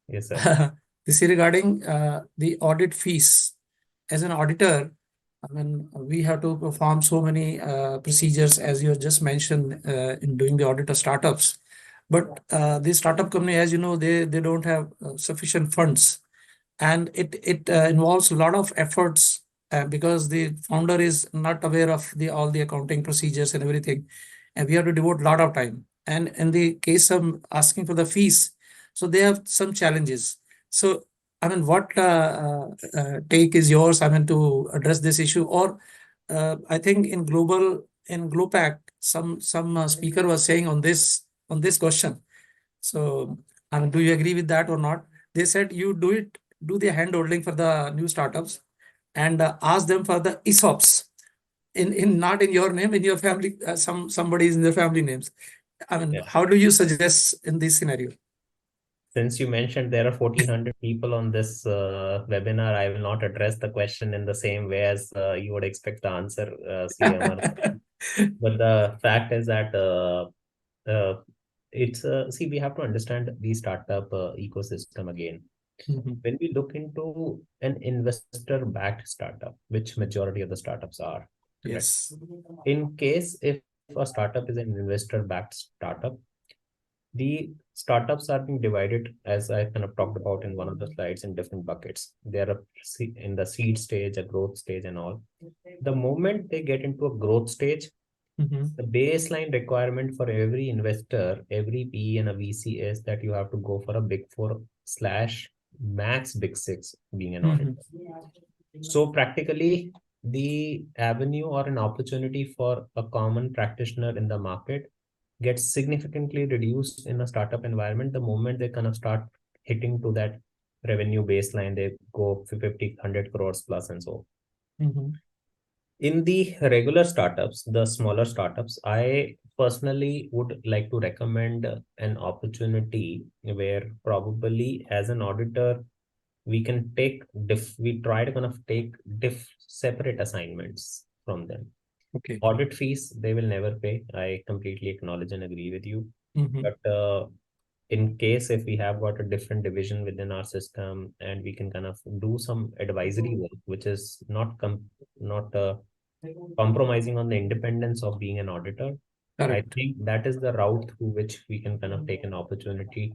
Yes, sir. This is regarding the audit fees. As an auditor, I mean, we have to perform so many procedures, as you just mentioned, in doing the audit of startups. But this startup company, as you know, they don't have sufficient funds, and it involves a lot of efforts because the founder is not aware of all the accounting procedures and everything, and we have to devote a lot of time. And in the case of asking for the fees, so they have some challenges. So I mean, what take is yours, I mean, to address this issue? Or I think in GloPact, some speaker was saying on this question. So I mean, do you agree with that or not? They said you do the hand holding for the new startups and ask them for the ESOPs in not in your name, in your family, somebody's in their family names. I mean, how do you suggest in this scenario? Since you mentioned there are 1,400 people on this webinar, I will not address the question in the same way as you would expect the answer, CMR. But the fact is that see, we have to understand the startup ecosystem again. When we look into an investor-backed startup, which majority of the startups are, yes. Correct? In case if a startup is an investor-backed startup, the startups are being divided, as I kind of talked about in one of the slides, in different buckets. They are in the seed stage, a growth stage, and all. The moment they get into a growth stage, the baseline requirement for every investor, every PE and a VC is that you have to go for a Big 4 / max Big 6 being an auditor. So practically, the avenue or an opportunity for a common practitioner in the market gets significantly reduced in a startup environment the moment they kind of start hitting to that revenue baseline. They go 50, 100 crores plus and so. In the regular startups, the smaller startups, I personally would like to recommend an opportunity where probably as an auditor, we can we try to kind of take separate assignments from them. Audit fees, they will never pay. I completely acknowledge and agree with you. But in case if we have got a different division within our system and we can kind of do some advisory work, which is not compromising on the independence of being an auditor. Correct. I think that is the route through which we can kind of take an opportunity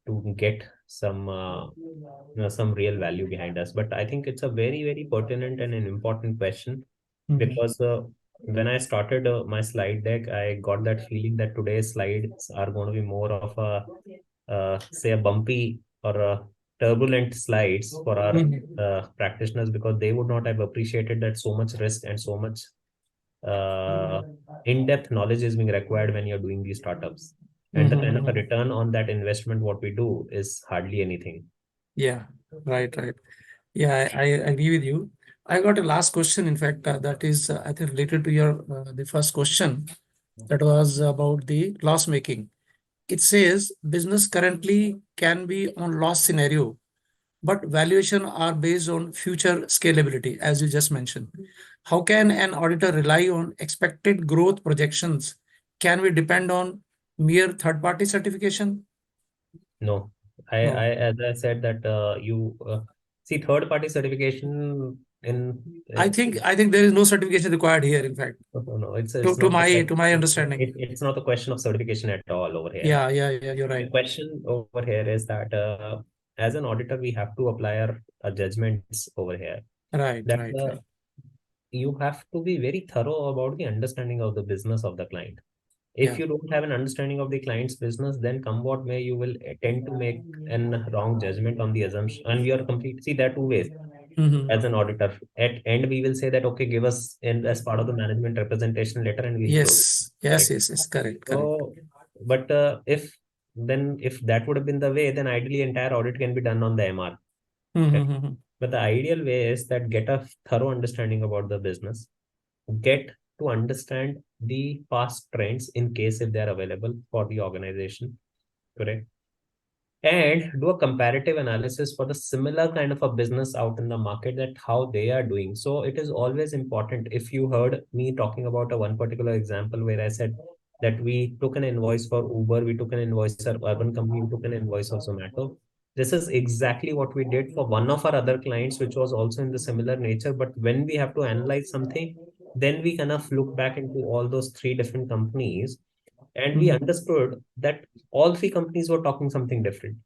to get some real value behind us. But I think it's a very, very pertinent and an important question because when I started my slide deck, I got that feeling that today's slides are going to be more of a say a bumpy or a turbulent slides for our practitioners, because they would not have appreciated that so much risk and so much in-depth knowledge is being required when you're doing these startups. And the kind of a return on that investment, what we do is hardly anything. Yeah, right. Yeah, I agree with you. I got a last question, in fact, that is, I think, related to your the first question that was about the loss making. It says business currently can be on loss scenario, but valuation are based on future scalability, as you just mentioned. How can an auditor rely on expected growth projections? Can we depend on mere third-party certification? No, No. as I said that you see third-party certification in. I think there is no certification required here, in fact. No, it's To not my understanding. It's not a question of certification at all over here. Yeah, you're The right. question over here is that as an auditor, we have to apply our judgments over here. Right. You have to be very thorough about the understanding of the business of the client. If Yeah. you don't have an understanding of the client's business, then come what may, you will tend to make an wrong judgment on the assumption. And you are complete. See, there are two ways. As an auditor, at end we will say that okay, give us in as part of the management representation letter, and we'll close. Yes. Correct. So, but if that would have been the way, then ideally entire audit can be done on the MR. But the ideal way is that get a thorough understanding about the business, get to understand the past trends in case if they are available for the organization, correct? And do a comparative analysis for the similar kind of a business out in the market, that how they are doing. So it is always important. If you heard me talking about a one particular example where I said that we took an invoice for Uber, we took an invoice for Urban Company, we took an invoice of Zomato. This is exactly what we did for one of our other clients, which was also in the similar nature. But when we have to analyze something, then we kind of look back into all those three different companies, and we understood that all three companies were talking something different.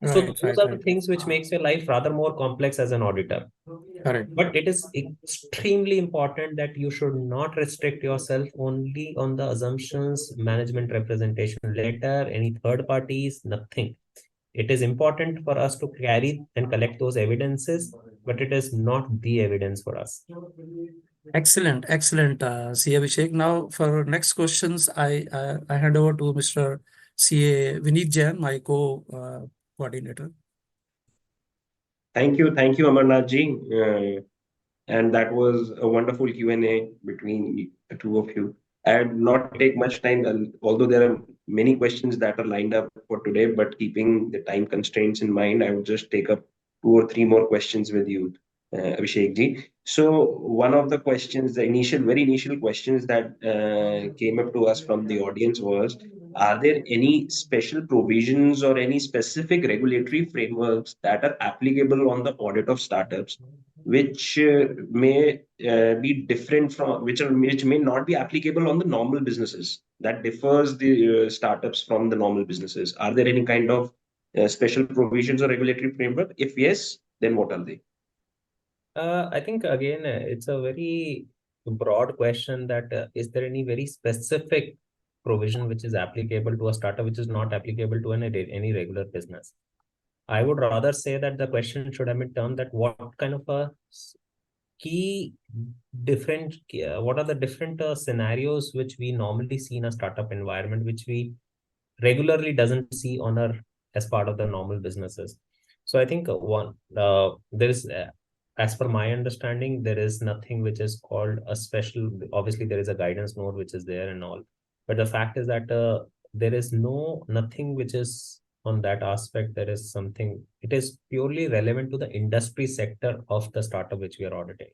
So those are the things which makes your life rather more complex as an auditor. Correct. But it is extremely important that you should not restrict yourself only on the assumptions, management representation letter, any third parties, nothing. It is important for us to carry and collect those evidences, but it is not the evidence for us. Excellent, C. Abhishek. Now, for next questions, I hand over to Mr. C. A. Vineet Jain, my co-coordinator. Thank you, Amarnath ji. And that was a wonderful Q&A between the two of you. I'd not take much time, although there are many questions that are lined up for today, but keeping the time constraints in mind, I would just take up 2 or 3 more questions with you, Abhishek ji. So one of the questions, very initial questions that came up to us from the audience was, are there any special provisions or any specific regulatory frameworks that are applicable on the audit of startups, which may be different from which may not be applicable on the normal businesses, that differs the startups from the normal businesses? Are there any kind of special provisions or regulatory framework? If yes, then what are they? I think again, it's a very broad question that is there any very specific provision which is applicable to a startup which is not applicable to any regular business? I would rather say that the question should have been termed that what kind of a what are the different scenarios which we normally see in a startup environment, which we regularly doesn't see on our as part of the normal businesses. So I think there is as per my understanding, there is nothing which is called a special. Obviously there is a guidance note which is there and all, but the fact is that there is nothing which is on that aspect. There is something, it is purely relevant to the industry sector of the startup which we are auditing.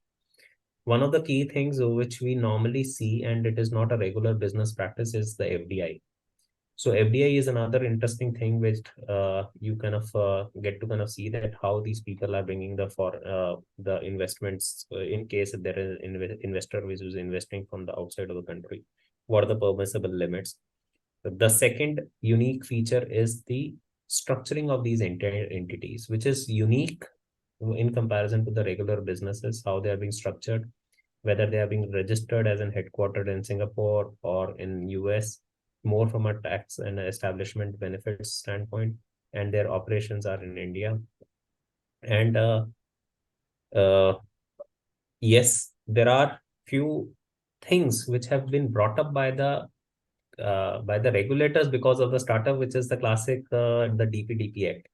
One of the key things which we normally see, and it is not a regular business practice, is the FDI. So FDI is another interesting thing which you kind of get to kind of see that how these people are bringing the investments in case if there is an investor which is investing from the outside of the country. What are the permissible limits? The second unique feature is the structuring of these entire entities, which is unique in comparison to the regular businesses, how they are being structured, whether they are being registered as in headquartered in Singapore or in US, more from a tax and establishment benefits standpoint, and their operations are in India. And yes, there are few things which have been brought up by the regulators because of the startup, which is the classic the DPDP Act,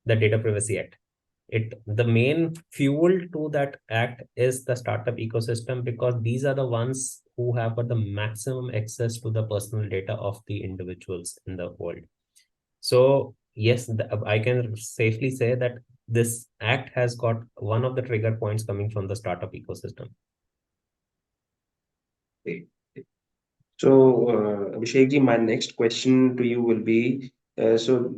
the Data Privacy Act. The main fuel to that act is the startup ecosystem, because these are the ones who have got the maximum access to the personal data of the individuals in the world. So yes, I can safely say that this act has got one of the trigger points coming from the startup ecosystem. So, Abhishek ji, my next question to you will be, so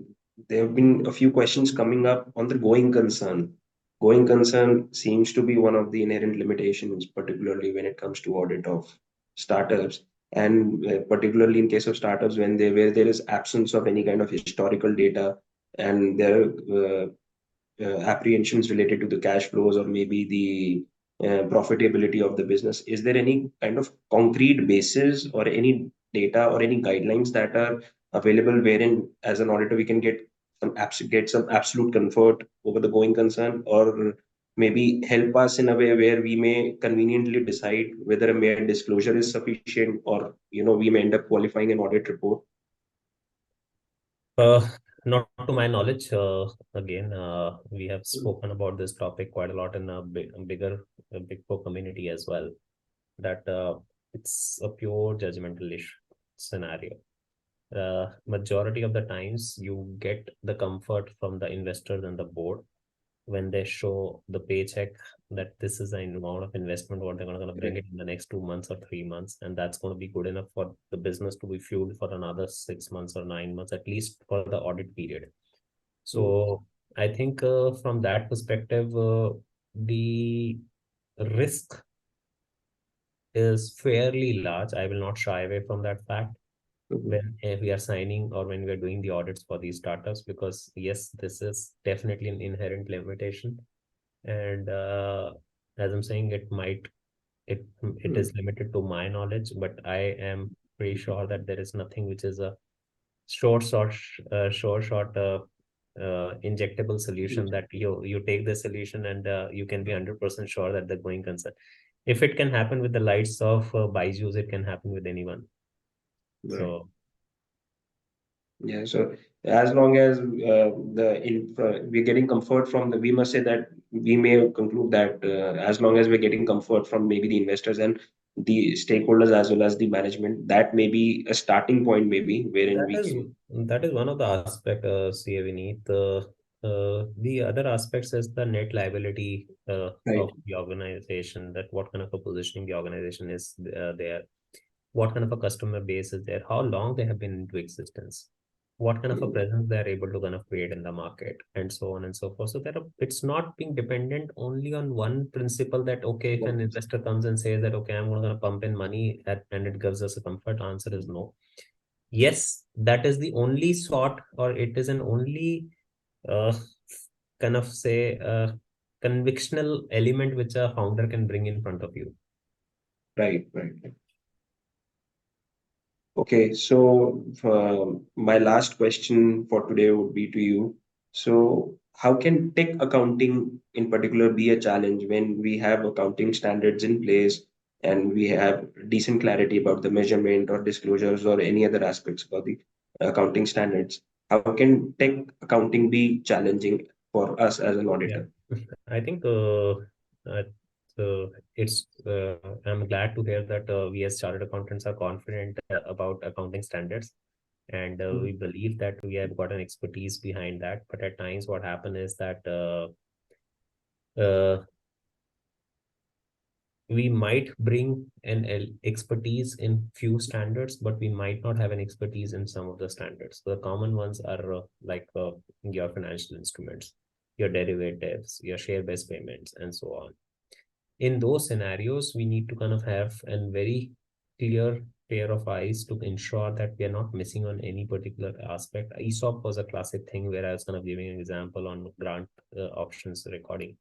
there have been a few questions coming up on the going concern. Going concern seems to be one of the inherent limitations, particularly when it comes to audit of startups, and particularly in case of startups where there is absence of any kind of historical data, and there apprehensions related to the cash flows or maybe the profitability of the business. Is there any kind of concrete basis or any data or any guidelines that are available wherein, as an auditor, we can get some absolute comfort over the going concern, or maybe help us in a way where we may conveniently decide whether a mere disclosure is sufficient, or we may end up qualifying an audit report? Not to my knowledge. Again, we have spoken about this topic quite a lot in a Big Four community as well, that it's a pure judgmental scenario. Majority of the times you get the comfort from the investors and the board when they show the paycheck that this is the amount of investment what they're going to bring it in the next 2 months or 3 months, and that's going to be good enough for the business to be fueled for another 6 months or 9 months, at least for the audit period. So I think from that perspective, the risk is fairly large. I will not shy away from that fact when we are signing or when we are doing the audits for these startups, because yes, this is definitely an inherent limitation. And as I'm saying, it is limited to my knowledge, but I am pretty sure that there is nothing which is a short injectable solution that you take the solution and you can be 100% sure that the going concern. If it can happen with the likes of Byju's, it can happen with anyone. Right. So Yeah, so as long as we're getting comfort from we must say that we may conclude that as long as we're getting comfort from maybe the investors and the stakeholders as well as the management, that may be a starting point, maybe wherein that is one of the aspect, Vineet. The other aspects is the net liability right. of the organization, that what kind of a positioning the organization is there, what kind of a customer base is there, how long they have been into existence, what kind of a presence they are able to kind of create in the market, and so on and so forth. So it's not being dependent only on one principle that, okay, if an investor comes and says that, okay, I'm going to pump in money and it gives us a comfort, answer is no. Yes, that is the only sort, or it is an only uh, kind of say convictional element which a founder can bring in front of you. Right. Okay, so my last question for today would be to you. So, how can tech accounting in particular be a challenge when we have accounting standards in place and we have decent clarity about the measurement or disclosures or any other aspects about the accounting standards? How can tech accounting be challenging for us as an Yeah, auditor? I think it's. I'm glad to hear that we as chartered accountants are confident about accounting standards, and we believe that we have got an expertise behind that. But at times, what happen is that uh, we might bring an expertise in few standards, but we might not have an expertise in some of the standards. The common ones are like your financial instruments, your derivatives, your share-based payments, and so on. In those scenarios, we need to kind of have a very clear pair of eyes to ensure that we are not missing on any particular aspect. ESOP was a classic thing where I was kind of giving an example on grant options recording.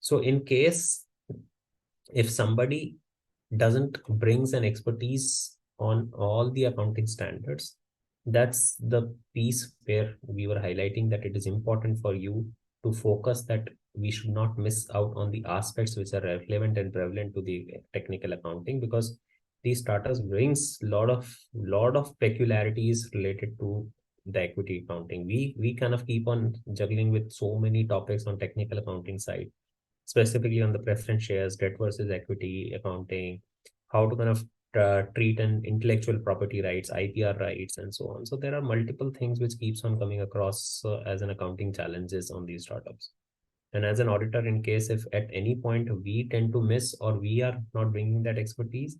So in case if somebody doesn't brings an expertise on all the accounting standards, that's the piece where we were highlighting that it is important for you to focus that we should not miss out on the aspects which are relevant and prevalent to the technical accounting, because these starters brings lot of peculiarities related to the equity accounting. We kind of keep on juggling with so many topics on technical accounting side, specifically on the preference shares, debt versus equity accounting, how to kind of treat an intellectual property rights, IPR rights, and so on. So there are multiple things which keeps on coming across as an accounting challenges on these startups. And as an auditor, in case if at any point we tend to miss or we are not bringing that expertise,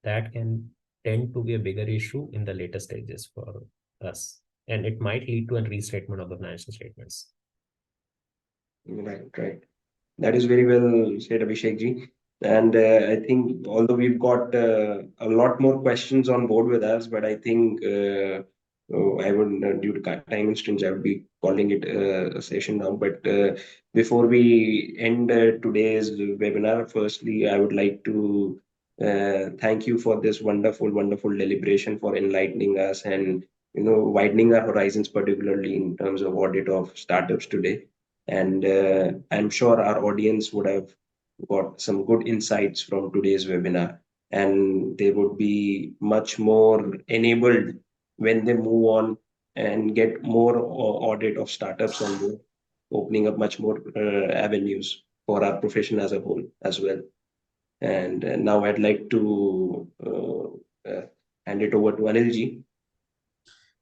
that can tend to be a bigger issue in the later stages for us. And it might lead to a restatement of the financial statements. Right. That is very well said, Abhishek ji. And I think although we've got a lot more questions on board with us, but I think I would, due to time constraints, I would be calling it a session now. But before we end today's webinar, firstly, I would like to thank you for this wonderful deliberation, for enlightening us and widening our horizons, particularly in terms of audit of startups today. And I'm sure our audience would have got some good insights from today's webinar, and they would be much more enabled when they move on and get more audit of startups on board, opening up much more avenues for our profession as a whole as well. And now I'd like to hand it over to Anil ji.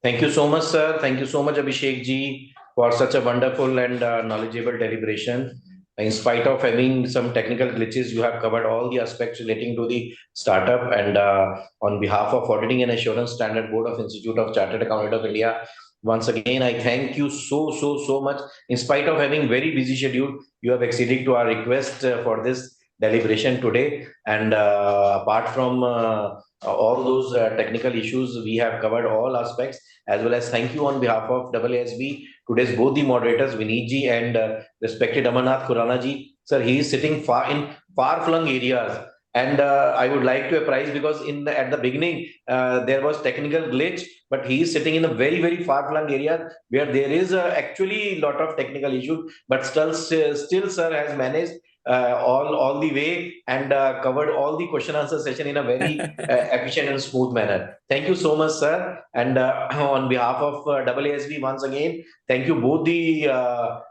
Thank you so much, sir. Thank you so much, Abhishek ji, for such a wonderful and knowledgeable deliberation. In spite of having some technical glitches, you have covered all the aspects relating to the startup. And on behalf of Auditing and Assurance Standard Board of Institute of Chartered Accountants of India, once again, I thank you so much. In spite of having very busy schedule, you have acceded to our request for this deliberation today. And apart from all those technical issues, we have covered all aspects, as well as thank you on behalf of AASB, today's both the moderators, Vineet ji and respected Amarnath Khurana ji. Sir, he is sitting far-flung areas. And I would like to apprise, because at the beginning, there was technical glitch, but he is sitting in a very far-flung area where there is actually a lot of technical issues, but still sir has managed all the way and covered all the question answer session in a very efficient and smooth manner. Thank you so much, sir. And on behalf of AASB, once again, thank you both the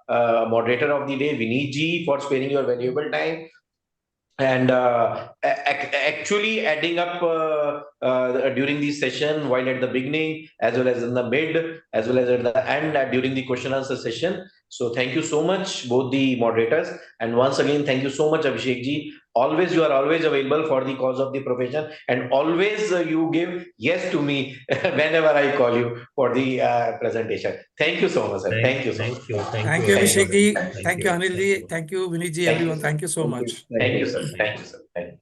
moderator of the day, Vineet ji, for sparing your valuable time. And actually adding up during the session, while at the beginning, as well as in the mid, as well as at the end during the question answer session. So thank you so much, both the moderators. And once again, thank you so much, Abhishek ji. You are always available for the cause of the profession, and always you give yes to me whenever I call you for the presentation. Thank you so much, sir. Thank you so much. Thank you, Abhishek ji. Thank you, Anil ji. Thank you, Vineet ji, everyone. Thank you so much. Thank you, sir. Thank you, sir. Thank you.